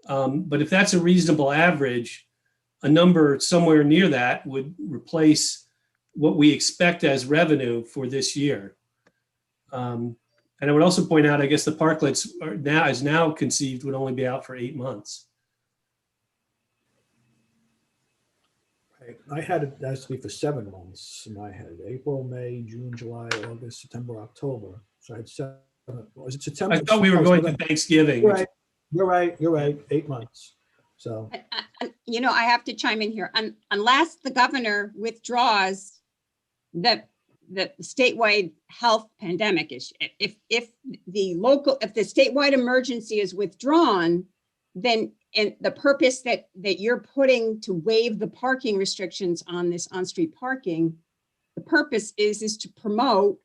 But if that's a reasonable average, a number somewhere near that would replace what we expect as revenue for this year. And I would also point out, I guess the parklets is now conceived would only be out for 8 months. I had it actually for 7 months in my head: April, May, June, July, August, September, October. So I had 7. Was it September? I thought we were going to Thanksgiving. You're right. 8 months. So I have to chime in here. Unless the governor withdraws the statewide health pandemic issue, if the statewide emergency is withdrawn, then and the purpose that you're putting to waive the parking restrictions on this on-street parking, the purpose is to promote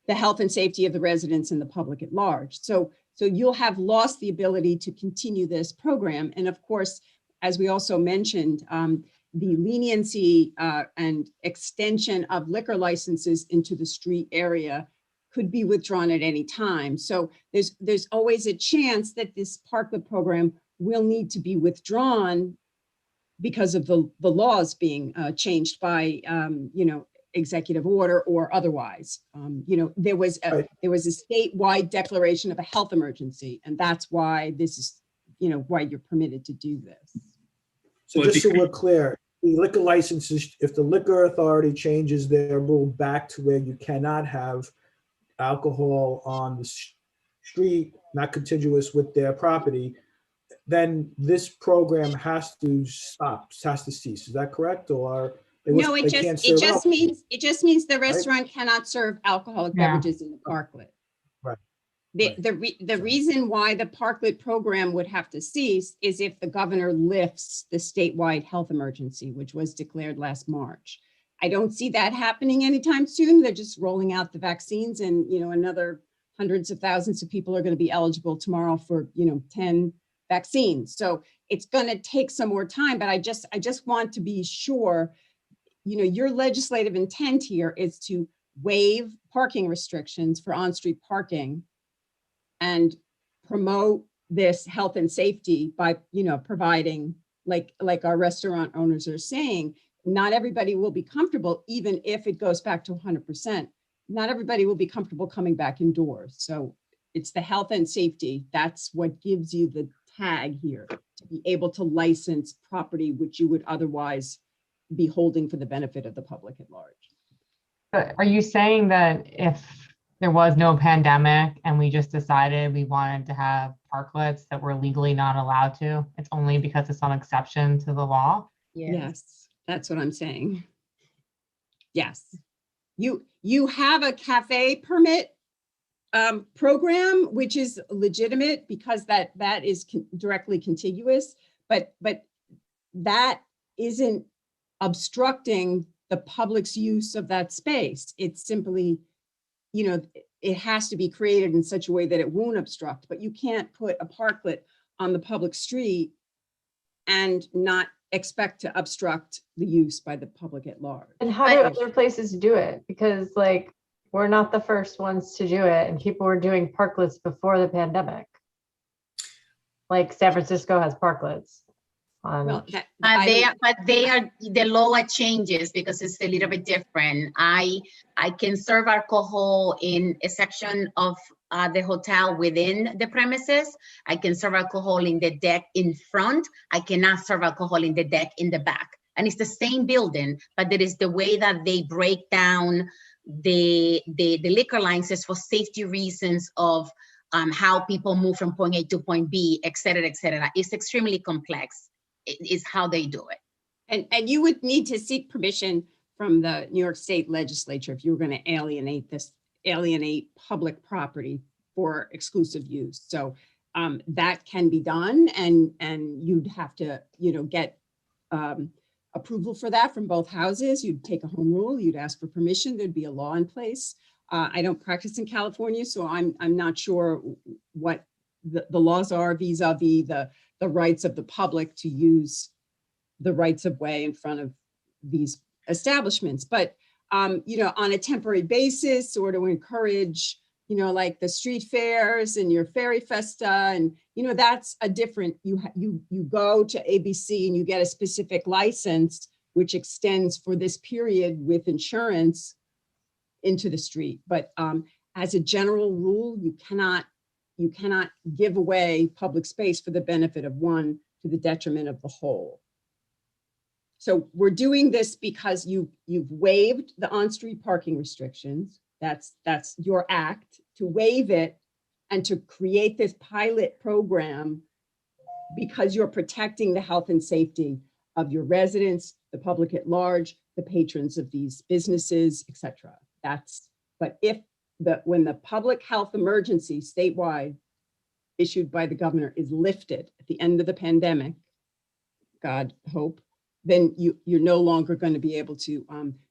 the health and safety of the residents and the public at large. So you'll have lost the ability to continue this program. And of course, as we also mentioned, the leniency and extension of liquor licenses into the street area could be withdrawn at any time. So there's always a chance that this parklet program will need to be withdrawn because of the laws being changed by executive order or otherwise. There was a statewide declaration of a health emergency, and that's why this is why you're permitted to do this. So just so we're clear, the liquor licenses, if the liquor authority changes their rule back to where you cannot have alcohol on the street, not contiguous with their property, then this program has to stop, has to cease. Is that correct? Or no, it just means the restaurant cannot serve alcoholic beverages in the parklet. Right. The reason why the parklet program would have to cease is if the governor lifts the statewide health emergency, which was declared last March. I don't see that happening anytime soon. They're just rolling out the vaccines, and another hundreds of thousands of people are going to be eligible tomorrow for 10 vaccines. So it's going to take some more time, but I just want to be sure, your legislative intent here is to waive parking restrictions for on-street parking and promote this health and safety by, providing, like our restaurant owners are saying, not everybody will be comfortable, even if it goes back to 100%. Not everybody will be comfortable coming back indoors. So it's the health and safety. That's what gives you the tag here to be able to license property which you would otherwise be holding for the benefit of the public at large. But are you saying that if there was no pandemic and we just decided we wanted to have parklets that we're legally not allowed to, it's only because it's an exception to the law? Yes, that's what I'm saying. Yes. You have a cafe permit program, which is legitimate because that is directly contiguous, but that isn't obstructing the public's use of that space. It's simply, it has to be created in such a way that it won't obstruct, but you can't put a parklet on the public street and not expect to obstruct the use by the public at large. And how do other places do it? Because like, we're not the first ones to do it, and people were doing parklets before the pandemic. Like San Francisco has parklets. But the law changes because it's a little bit different. I can serve alcohol in a section of the hotel within the premises. I can serve alcohol in the deck in front. I cannot serve alcohol in the deck in the back. And it's the same building, but there is the way that they break down the liquor licenses for safety reasons of how people move from point A to point B, et cetera, et cetera. It's extremely complex. Is how they do it. And you would need to seek permission from the New York State legislature if you were going to alienate public property for exclusive use. So that can be done, and you'd have to, get approval for that from both houses. You'd take a home rule, you'd ask for permission, there'd be a law in place. I don't practice in California, so I'm not sure what the laws are vis-a-vis the rights of the public to use the rights of way in front of these establishments. But, on a temporary basis, or to encourage, like the street fairs and your Fairy Festa, and, that's a different, you go to ABC and you get a specific license, which extends for this period with insurance into the street. But as a general rule, you cannot give away public space for the benefit of one to the detriment of the whole. So we're doing this because you've waived the on-street parking restrictions. That's your act to waive it and to create this pilot program because you're protecting the health and safety of your residents, the public at large, the patrons of these businesses, etc. When the public health emergency statewide issued by the governor is lifted at the end of the pandemic, God hope, then you're no longer going to be able to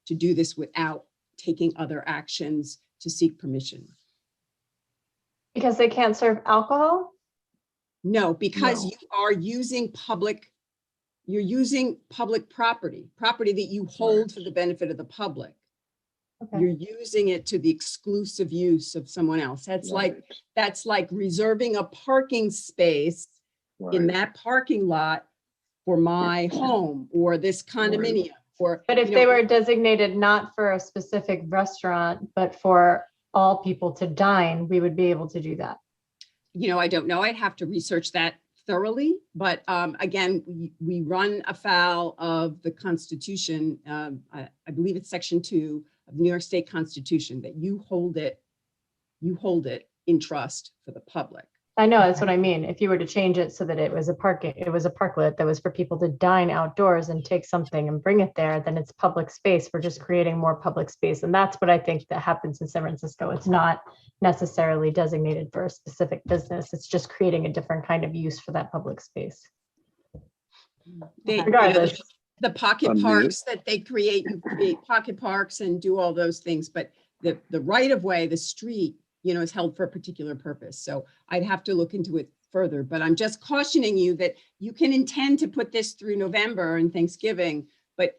do this without taking other actions to seek permission. Because they can't serve alcohol? No, because you're using public property that you hold for the benefit of the public. Okay. You're using it to the exclusive use of someone else. That's like reserving a parking space in that parking lot for my home or this condominium. But if they were designated not for a specific restaurant, but for all people to dine, we would be able to do that. I don't know. I'd have to research that thoroughly. But again, we run afoul of the Constitution. I believe it's Section 2 of the New York State Constitution, that you hold it in trust for the public. I know, that's what I mean. If you were to change it so that it was a parklet that was for people to dine outdoors and take something and bring it there, then it's public space. We're just creating more public space. And that's what I think that happens in San Francisco. It's not necessarily designated for a specific business. It's just creating a different kind of use for that public space. Regardless. The pocket parks that they create, you create pocket parks and do all those things, but the right of way, the street, is held for a particular purpose. So I'd have to look into it further, but I'm just cautioning you that you can intend to put this through November and Thanksgiving, but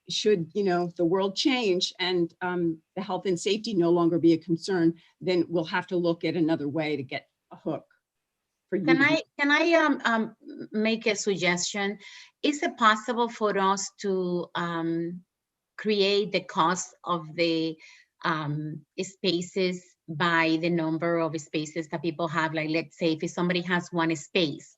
should, the world change and the health and safety no longer be a concern, then we'll have to look at another way to get a hook. Can I make a suggestion? Is it possible for us to create the cost of the spaces by the number of spaces that people have? Like, let's say if somebody has one space,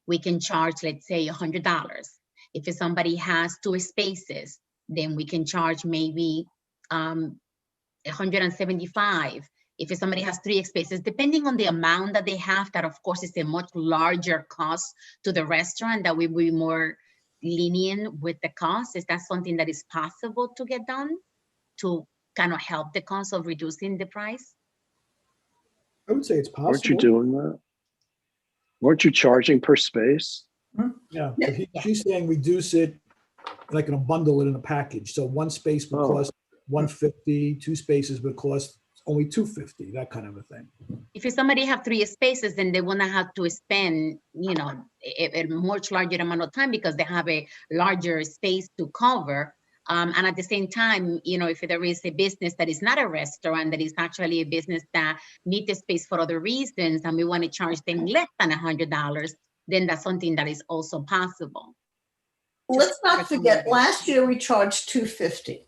we can charge, let's say $100. If somebody has 2 spaces, then we can charge maybe 175. If somebody has 3 spaces, depending on the amount that they have, that of course is a much larger cost to the restaurant, that we will be more lenient with the cost. Is that something that is possible to get done to kind of help the cost of reducing the price? I would say it's possible. Weren't you doing that? Weren't you charging per space? Yeah, but she's saying reduce it, like in a bundle it in a package. So 1 space would cost $150, 2 spaces would cost only $250, that kind of a thing. If somebody have 3 spaces, then they want to have to spend, you know, a much larger amount of time because they have a larger space to cover. And at the same time, you know, if there is a business that is not a restaurant, that is actually a business that needs the space for other reasons, and we want to charge them less than $100, then that's something that is also possible. Let's not forget, last year we charged $250.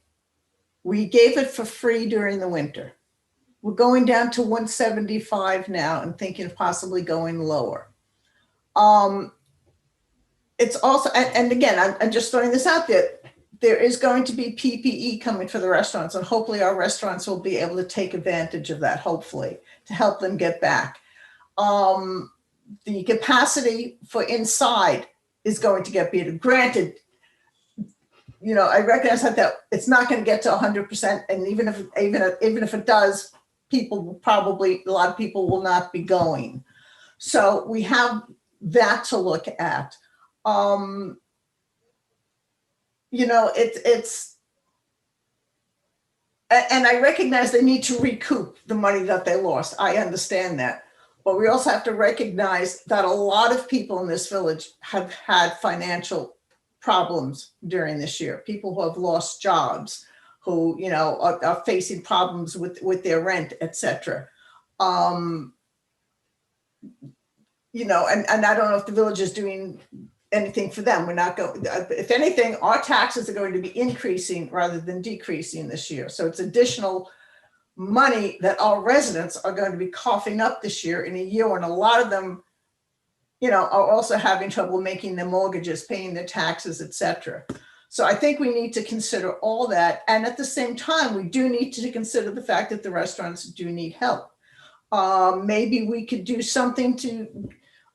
We gave it for free during the winter. We're going down to $175 now and thinking of possibly going lower. It's also, and again, I'm just throwing this out there. There is going to be PPE coming for the restaurants, and hopefully our restaurants will be able to take advantage of that, hopefully, to help them get back. The capacity for inside is going to get better. Granted, you know, I recognize that it's not going to get to 100%, and even if it does, people will probably, a lot of people will not be going. So we have that to look at. You know, it's, and I recognize they need to recoup the money that they lost. I understand that. But we also have to recognize that a lot of people in this village have had financial problems during this year. People who have lost jobs, who, you know, are facing problems with their rent, etc. You know, and I don't know if the village is doing anything for them. We're not going, if anything, our taxes are going to be increasing rather than decreasing this year. So it's additional money that our residents are going to be coughing up this year, in a year when a lot of them, you know, are also having trouble making their mortgages, paying their taxes, etc. So I think we need to consider all that. And at the same time, we do need to consider the fact that the restaurants do need help. Maybe we could do something to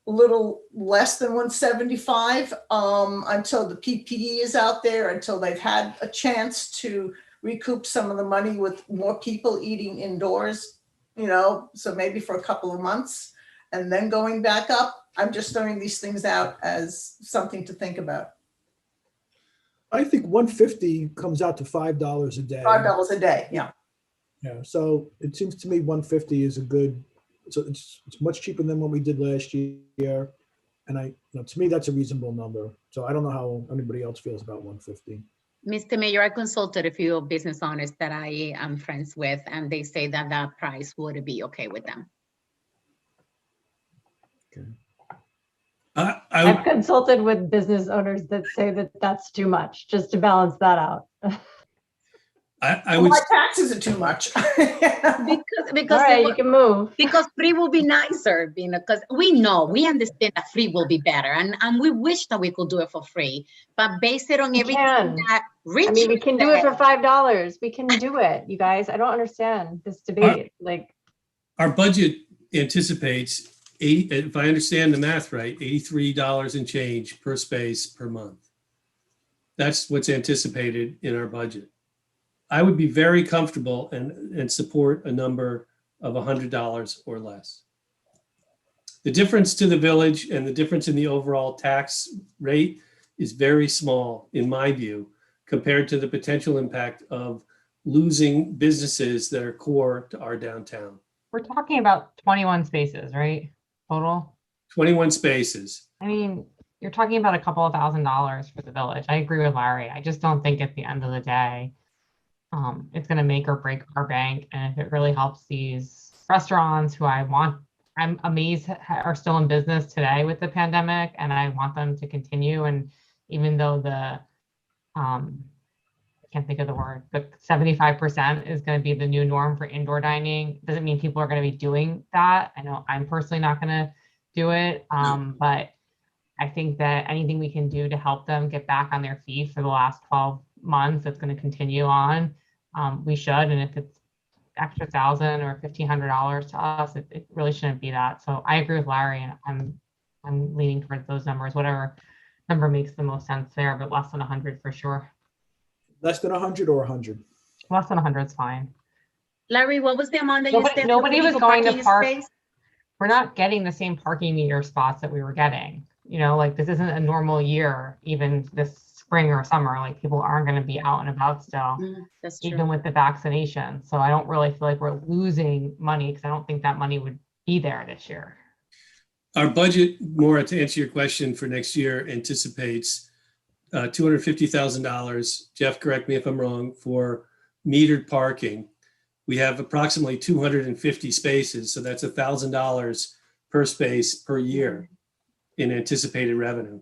a little less than 175 until the PPE is out there, until they've had a chance to recoup some of the money with more people eating indoors, you know, so maybe for a couple of months and then going back up. I'm just throwing these things out as something to think about. I think 150 comes out to $5 a day. $5 a day, yeah. Yeah, so it seems to me 150 is a good, so it's much cheaper than what we did last year. And you know, to me, that's a reasonable number. So I don't know how anybody else feels about 150. Mr. Mayor, I consulted a few business owners that I am friends with, and they say that that price would be okay with them. I've consulted with business owners that say that that's too much, just to balance that out. I would. My taxes are too much. because all right, you can move. Because free will be nicer, you know, because we understand that free will be better, and we wish that we could do it for free, but base it on everything that Richard, I mean, we can do it for $5. We can do it, you guys. I don't understand this debate. Our budget anticipates if I understand the math right, $83 and change per space per month. That's what's anticipated in our budget. I would be very comfortable and support a number of $100 or less. The difference to the village and the difference in the overall tax rate is very small, in my view, compared to the potential impact of losing businesses that are core to our downtown. We're talking about 21 spaces, right? Total? 21 spaces. I mean, you're talking about a couple of $1,000s for the village. I agree with Larry. I just don't think at the end of the day, it's going to make or break our bank. And if it really helps these restaurants who I'm amazed are still in business today with the pandemic, and I want them to continue. And even though the, I can't think of the word, but 75% is going to be the new norm for indoor dining, doesn't mean people are going to be doing that. I know I'm personally not going to do it, but I think that anything we can do to help them get back on their feet for the last 12 months, that's going to continue on. We should, and if it's extra $1,000 or $1,500 to us, it really shouldn't be that. So I agree with Larry, and I'm leaning towards those numbers. Whatever number makes the most sense there, but less than 100 for sure. Less than 100 or 100? Less than 100 is fine. Larry, what was the amount that you said? Nobody was for going to parking park. space? We're not getting the same parking meter spots that we were getting. You know, like this isn't a normal year, even this spring or summer. Like people aren't going to be out and about still, That's true. even with the vaccination. So I don't really feel like we're losing money because I don't think that money would be there this year. Our budget, Maura, to answer your question for next year, anticipates $250,000. Jeff, correct me if I'm wrong, for metered parking. We have approximately 250 spaces, so that's $1,000 per space per year in anticipated revenue.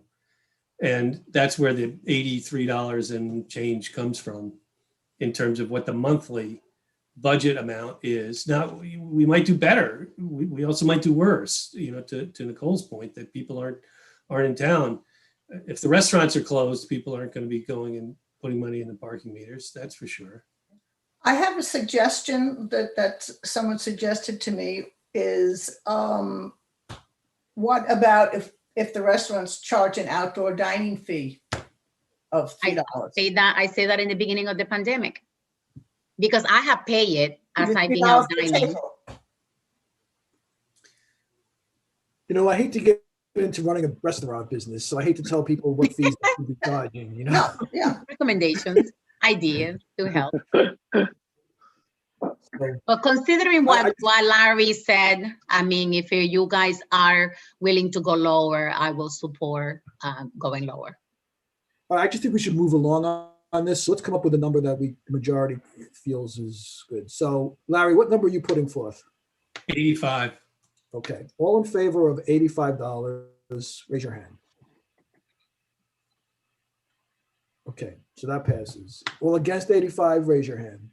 And that's where the $83 and change comes from in terms of what the monthly budget amount is. Now, we might do better. We also might do worse, you know, to Nicole's point that people aren't in town. If the restaurants are closed, people aren't going to be going and putting money in the parking meters, that's for sure. I have a suggestion that someone suggested to me is, what about if the restaurants charge an outdoor dining fee of $3? I say that in the beginning of the pandemic, because I have paid it as I've been $3 out per dining. table. You know, I hate to get into running a restaurant business, so I hate to tell people what fees they should be charging, you know? Yeah. Recommendations, ideas to help. But considering what Larry said, I mean, if you guys are willing to go lower, I will support going lower. I just think we should move along on this. So let's come up with a number that the majority feels is good. So Larry, what number are you putting forth? 85. Okay, all in favor of $85, raise your hand. Okay, so that passes. All against 85, raise your hand.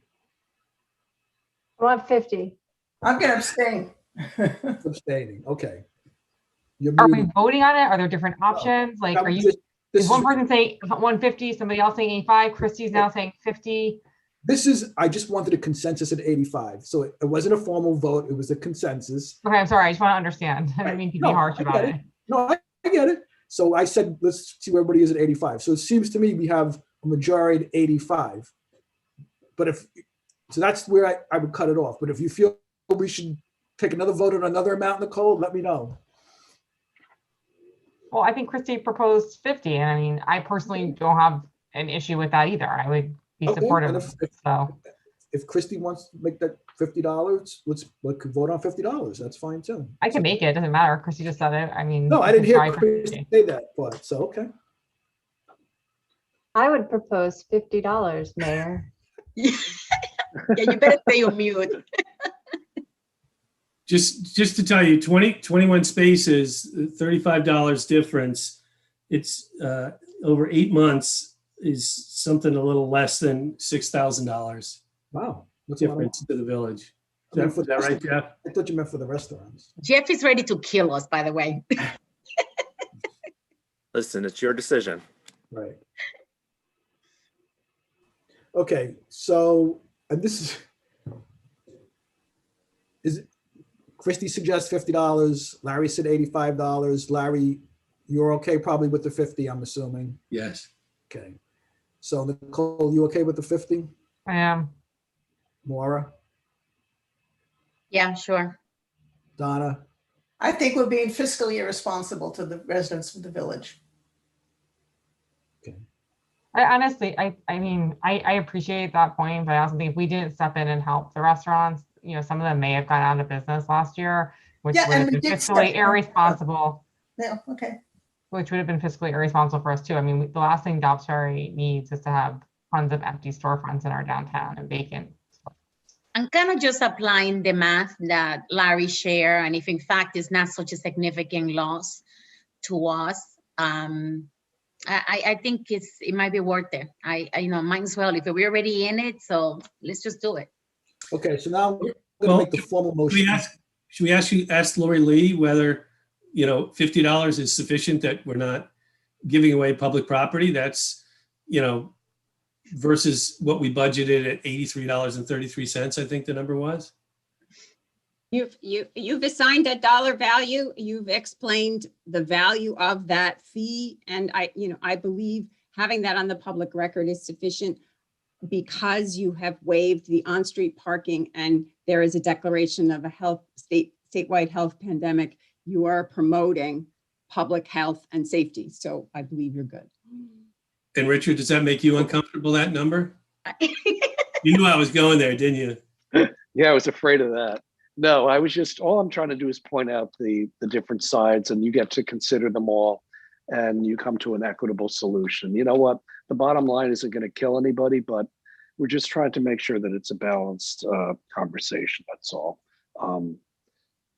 I want 50. I'm going to abstain. Abstaining, okay. You're Are we muted. voting on it? Are there different options? Like, that are was you, just- this is one is- person saying 150, somebody else saying 85, Christie's now saying 50? I just wanted a consensus at 85. So it wasn't a formal vote, it was a consensus. Okay, I'm sorry, I just want to understand. I didn't mean to be harsh I about get it. No, I get it. So I said, let's see where everybody is at 85. So it seems to me we have a majority at 85. But so that's where I would cut it off. But if you feel we should take another vote on another amount, Nicole, let me know. Well, I think Christie proposed 50, and I mean, I personally don't have an issue with that either. I would be Okay, supportive and of it, so. If Christie wants to make that $50, let's vote on $50. That's fine too. I can make it, it doesn't matter. Christie just said it. I mean. No, I we didn't can hear try for Christie 50. say that part. So, okay. I would propose $50, Mayor. Yeah, you better stay on mute. Just to tell you, 21 spaces, $35 difference. It's over 8 months is something a little less than $6,000 Wow. That's a lot of difference to the village. I mean, Is that right, Jeff? I thought you meant for the restaurants. Jeff is ready to kill us, by the way. Listen, it's your decision. Right. Okay, so, and this is it, Christie suggests $50, Larry said $85. Larry, you're okay probably with the 50, I'm assuming. Yes. Okay. So Nicole, you okay with the 50? I am. Maura, Yeah, sure. Donna, I think we're being fiscally irresponsible to the residents of the village. I honestly, I mean, I appreciate that point, but I also think if we didn't step in and help the restaurants, you know, some of them may have gone out of business last year, which Yeah, would and have we been did step fiscally in. irresponsible, Yeah, okay. which would have been fiscally irresponsible for us too. I mean, the last thing Dobbs Ferry needs is to have tons of empty storefronts in our downtown and vacant. I'm kind of just applying the math that Larry shared, and if in fact it's not such a significant loss to us, I think it might be worth it. I might as well if we're already in it, so let's just do it. okay, so now we're Well, gonna make the formal motion. Should we ask Lori Lee whether you know, $50 is sufficient, that we're not giving away public property. That's, you know, versus what we budgeted at $83.33, I think the number was. You've assigned a dollar value. You've explained the value of that fee. And I believe having that on the public record is sufficient, because you have waived the on-street parking and there is a declaration of a statewide health pandemic. You are promoting public health and safety. So I believe you're good. And Richard, does that make you uncomfortable, that number? You knew I was going there, didn't you? Yeah, I was afraid of that. No, I was just, all I'm trying to do is point out the different sides, and you get to consider them all, and you come to an equitable solution. You know what? The bottom line isn't going to kill anybody, but we're just trying to make sure that it's a balanced conversation. That's all.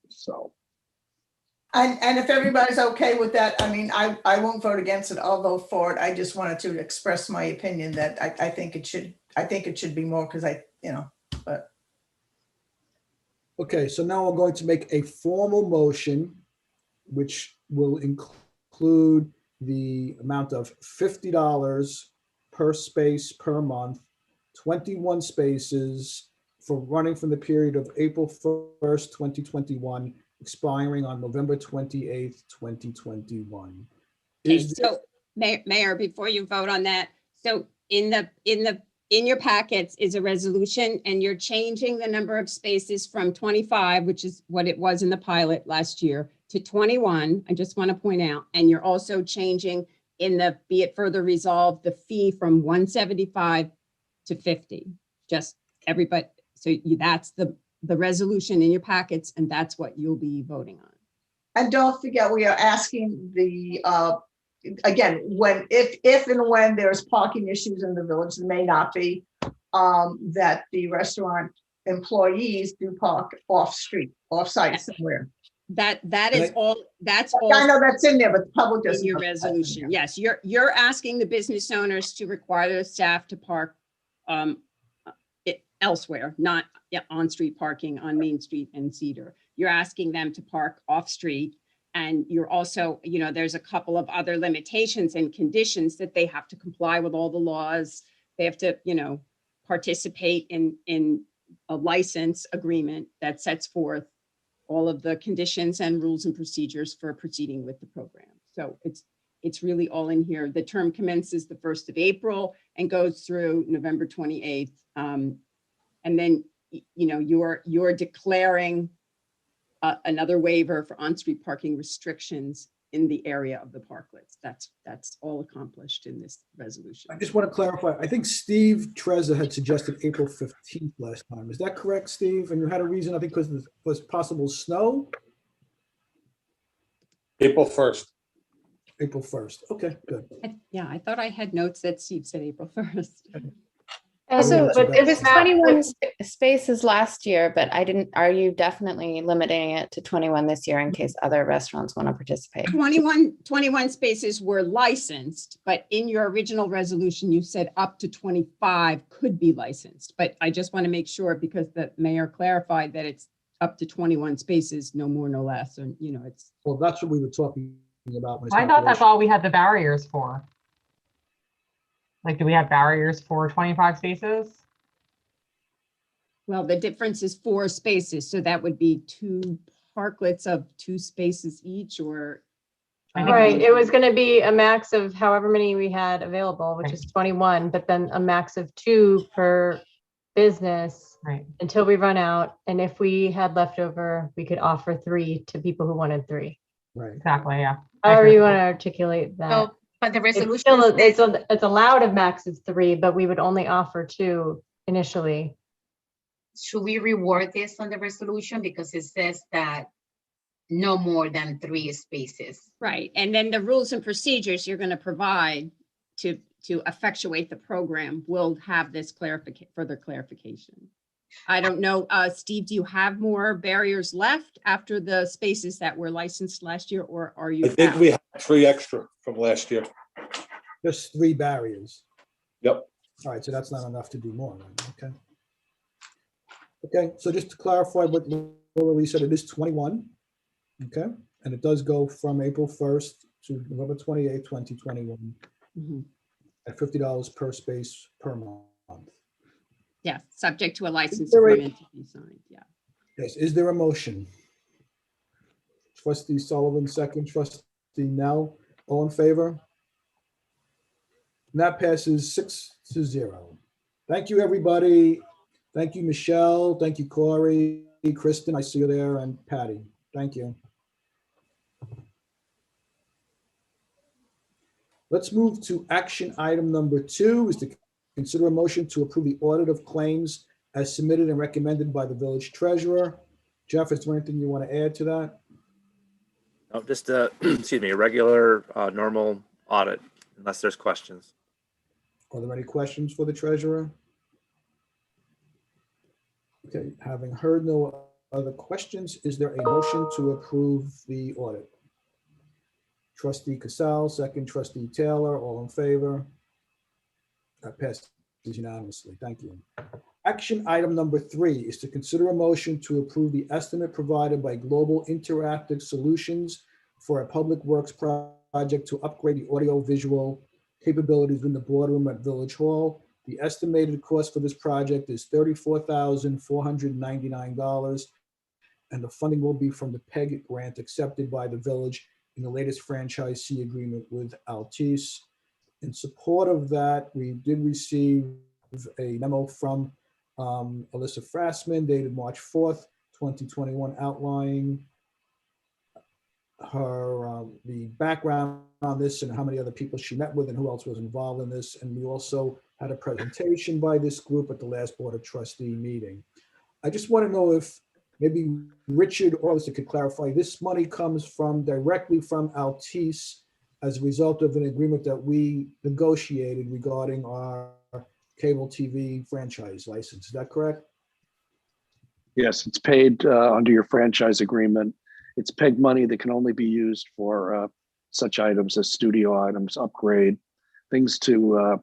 So. And if everybody's okay with that, I mean, I won't vote against it. I'll vote for it. I just wanted to express my opinion that I think it should be more, because but. Okay, so now I'm going to make a formal motion, which will include the amount of $50 per space per month, 21 spaces for running from the period of April 1st, 2021, expiring on November 28th, 2021. Okay, so Mayor, before you vote on that, so in your packets is a resolution, and you're changing the number of spaces from 25, which is what it was in the pilot last year, to 21. I just want to point out, and you're also changing in the be it further resolved, the fee from 175 to 50. Just everybody. So that's the resolution in your packets, and that's what you'll be voting on. And don't forget, we are asking again, if and when there's parking issues in the village, there may not be, that the restaurant employees do park off-street, off-site somewhere. That's all. I know that's in there, but the public doesn't. In your resolution, yes, you're asking the business owners to require their staff to park elsewhere, not on-street parking on Main Street and Cedar. You're asking them to park off-street. And you're also, there's a couple of other limitations and conditions that they have to comply with all the laws. They have to, participate in a license agreement that sets forth all of the conditions and rules and procedures for proceeding with the program. So it's really all in here. The term commences the 1st of April and goes through November 28th. And then, you're declaring another waiver for on-street parking restrictions in the area of the parklets. That's all accomplished in this resolution. I just want to clarify. I think Steve Trezza had suggested April 15th last time. Is that correct, Steve? And you had a reason, I think, because there was possible snow? April 1st. April 1st. Okay, good. I thought I had notes that Steve said April 1st. Also, but it was 21 spaces last year, but are you definitely limiting it to 21 this year in case other restaurants want to participate? 21 spaces were licensed, but in your original resolution, you said up to 25 could be licensed. But I just want to make sure, because the mayor clarified that it's up to 21 spaces, no more, no less. And, it's. Well, that's what we were talking about. I thought that's all we had the barriers for. Like, do we have barriers for 25 spaces? Well, the difference is 4 spaces. So that would be 2 parklets of 2 spaces each, or. Right, it was going to be a max of however many we had available, which is 21, but then a max of 2 per business until we run out. And if we had leftover, we could offer 3 to people who wanted 3. Right. Exactly, yeah. However you want to articulate that. So, but the resolution it's allowed a max of 3, but we would only offer 2 initially. should we reward this on the resolution? Because it says that no more than 3 spaces. Right, and then the rules and procedures you're going to provide to effectuate the program will have this further clarification. I don't know, Steve, do you have more barriers left after the spaces that were licensed last year, or are you? I think we have 3 extra from last year. Just 3 barriers. Yep. All right, so that's not enough to do more, right? Okay. Okay, so just to clarify what Laura Lee said, it is 21. Okay, And it does go from April 1st to November 28th, 2021, at $50 per space per month. Yeah, subject to a license there a- agreement to be signed, yeah. Yes, is there a motion? Trustee Sullivan, second. Trustee Nell, all in favor? And that passes 6-0. Thank you, everybody. Thank you, Michelle. Thank you, Corey, Kristen, I see you there, and Patty. Thank you. Let's move to action item number 2, is to consider a motion to approve the audit of claims as submitted and recommended by the village treasurer. Jeff, is there anything you want to add to that? No, just excuse me, a regular normal audit, unless there's questions. Are there any questions for the treasurer? Okay, having heard no other questions, is there a motion to approve the audit? Trustee Casal, second. Trustee Taylor, all in favor? That passes unanimously. Thank you. Action item number 3 is to consider a motion to approve the estimate provided by Global Interactive Solutions for a public works project to upgrade the audio-visual capabilities in the boardroom at Village Hall. The estimated cost for this project is $34,499, and the funding will be from the PEG grant accepted by the village in the latest franchisee agreement with Altice. In support of that, we did receive a memo from Alyssa Frassman dated March 4th, 2021, outlining her the background on this and how many other people she met with and who else was involved in this. And we also had a presentation by this group at the last Board of Trustee meeting. I just want to know if maybe Richard or Alyssa could clarify, this money comes directly from Altice as a result of an agreement that we negotiated regarding our cable TV franchise license. Is that correct? Yes, it's paid under your franchise agreement. It's PEG money that can only be used for such items as studio items, upgrade, things to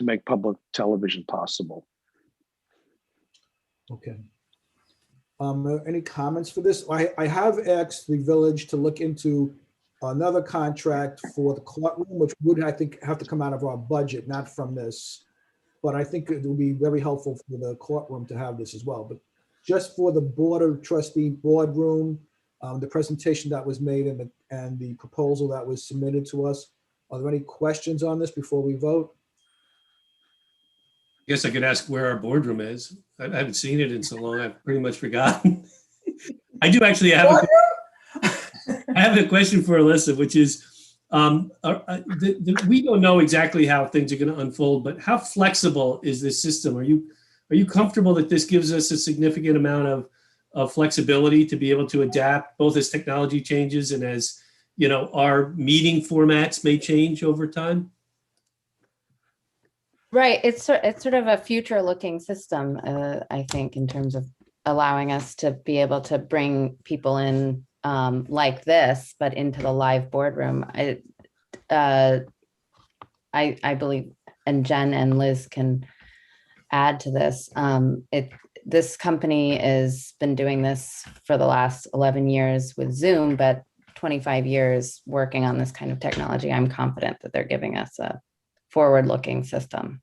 make public television possible. Okay. Any comments for this? I have asked the village to look into another contract for the courtroom, which would, I think, have to come out of our budget, not from this. But I think it would be very helpful for the courtroom to have this as well. But just for the Board of Trustee boardroom, the presentation that was made and the proposal that was submitted to us, are there any questions on this before we vote? I guess I could ask where our boardroom is. I haven't seen it in so long, I've pretty much forgotten. I do actually have I have a question for Alyssa, which is, we don't know exactly how things are going to unfold, but how flexible is this system? Are you comfortable that this gives us a significant amount of flexibility to be able to adapt, both as technology changes and as, our meeting formats may change over time? Right. It's sort of a future looking system, I think, in terms of allowing us to be able to bring people in like this, but into the live boardroom. I believe, and Jen and Liz can add to this. This company has been doing this for the last 11 years with Zoom, but 25 years working on this kind of technology. I'm confident that they're giving us a forward-looking system.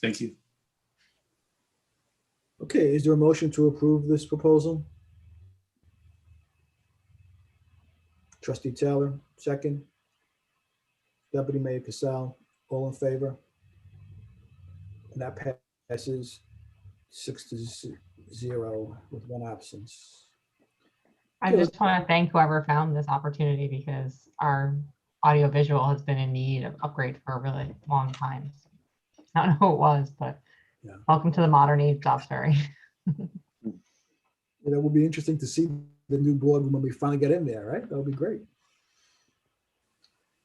Thank you. Okay, is there a motion to approve this proposal? Trustee Taylor, second. Deputy Mayor Casal, all in favor? And that passes 6-0 with one absence. I just want to thank whoever found this opportunity because our audiovisual has been in need of upgrade for a really long time. I don't know who it was, but yeah. Welcome to the modern age, Dobbsbury. It will be interesting to see the new boardroom when we finally get in there, right? That'll be great.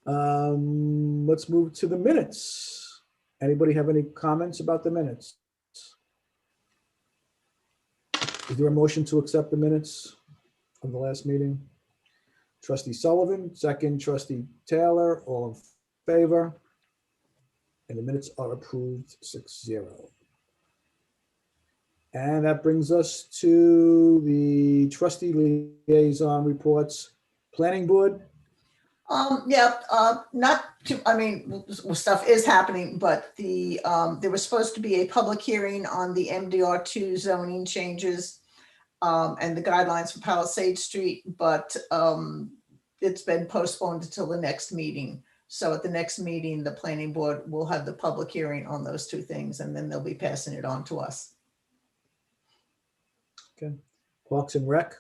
Let's move to the minutes. Anybody have any comments about the minutes? Is there a motion to accept the minutes of the last meeting? Trustee Sullivan, second. Trustee Taylor, all in favor? And the minutes are approved 6-0. And that brings us to the trustee liaison reports. Planning board? Not too, I mean, stuff is happening, but there was supposed to be a public hearing on the MDR2 zoning changes and the guidelines for Palisade Street, but it's been postponed until the next meeting. So at the next meeting, the planning board will have the public hearing on those two things, and then they'll be passing it on to us. Okay. Parks and Rec?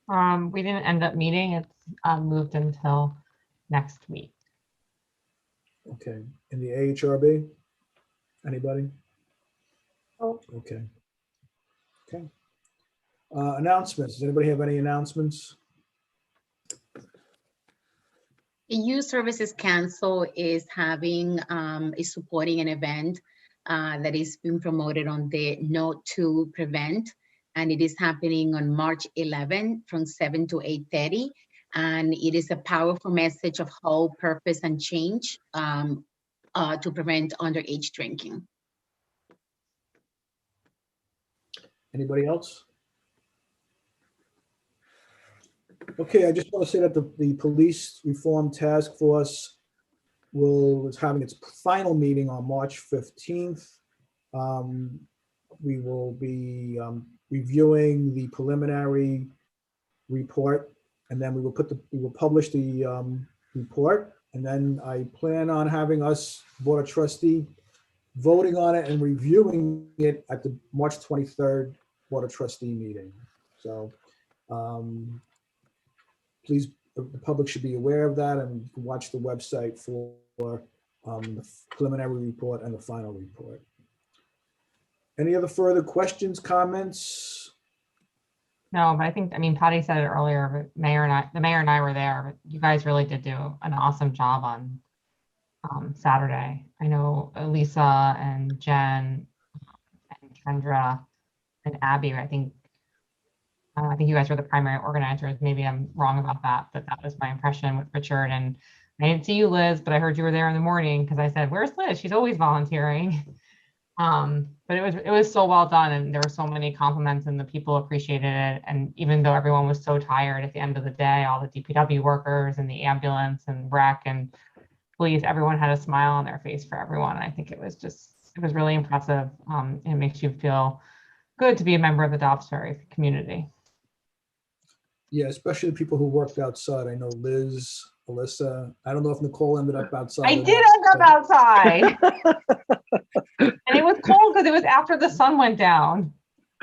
We didn't end up meeting. It's moved until next week. Okay. In the AHRB? Anybody? Oh. Okay. Okay. Announcements. Does anybody have any announcements? The Youth Services Council is supporting an event that is being promoted on the Note to Prevent, and it is happening on March 11 from 7 to 8:30. And it is a powerful message of hope, purpose, and change to prevent underage drinking. Anybody else? Okay, I just want to say that the Police Reform Task Force is having its final meeting on March 15th. We will be reviewing the preliminary report, and then we will publish the report, and then I plan on having us, Board of Trustee, voting on it and reviewing it at the March 23rd Board of Trustee meeting. So please, the public should be aware of that and watch the website for the preliminary report and the final report. Any other further questions, comments? No, but I mean, Patty said it earlier, but the mayor and I were there, but you guys really did do an awesome job on Saturday. I know Lisa and Jen and Kendra and Abby, I think you guys were the primary organizers. Maybe I'm wrong about that, but that was my impression with Richard. And I didn't see you, Liz, but I heard you were there in the morning because I said, "Where's Liz? She's always volunteering." But it was so well done, and there were so many compliments, and the people appreciated it. And even though everyone was so tired at the end of the day, all the DPW workers and the ambulance and rec and police, everyone had a smile on their face for everyone. I think it was really impressive. It makes you feel good to be a member of the Dobbs Ferry community. Yeah, especially the people who worked outside. I know Liz, Alyssa. I don't know if Nicole ended up outside. I did end up outside. And it was cold because it was after the sun went down.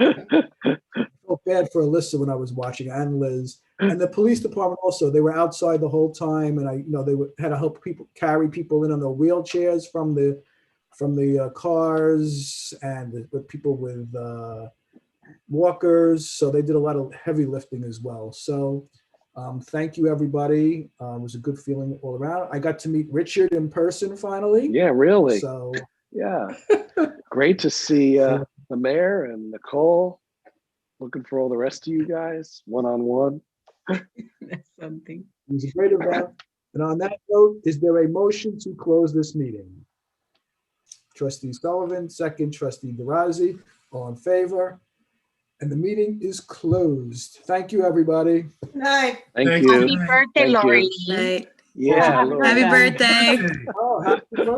I felt bad for Alyssa when I was watching, and Liz. And the police department also, they were outside the whole time, and they had to help people carry people in on their wheelchairs from the cars, and the people with walkers. So they did a lot of heavy lifting as well. So thank you, everybody. It was a good feeling all around. I got to meet Richard in person finally. Yeah, really. So yeah, great to see the mayor and Nicole. Looking for all the rest of you guys one-on-one. That's something. It was a great event. And on that note, is there a motion to close this meeting? Trustee Sullivan, second. Trustee DeRozzi, all in favor? And the meeting is closed. Thank you, everybody. Good night. Thank you. Happy birthday, Thank you. Lori. Night. Yeah. Happy birthday. Oh, happy birthday.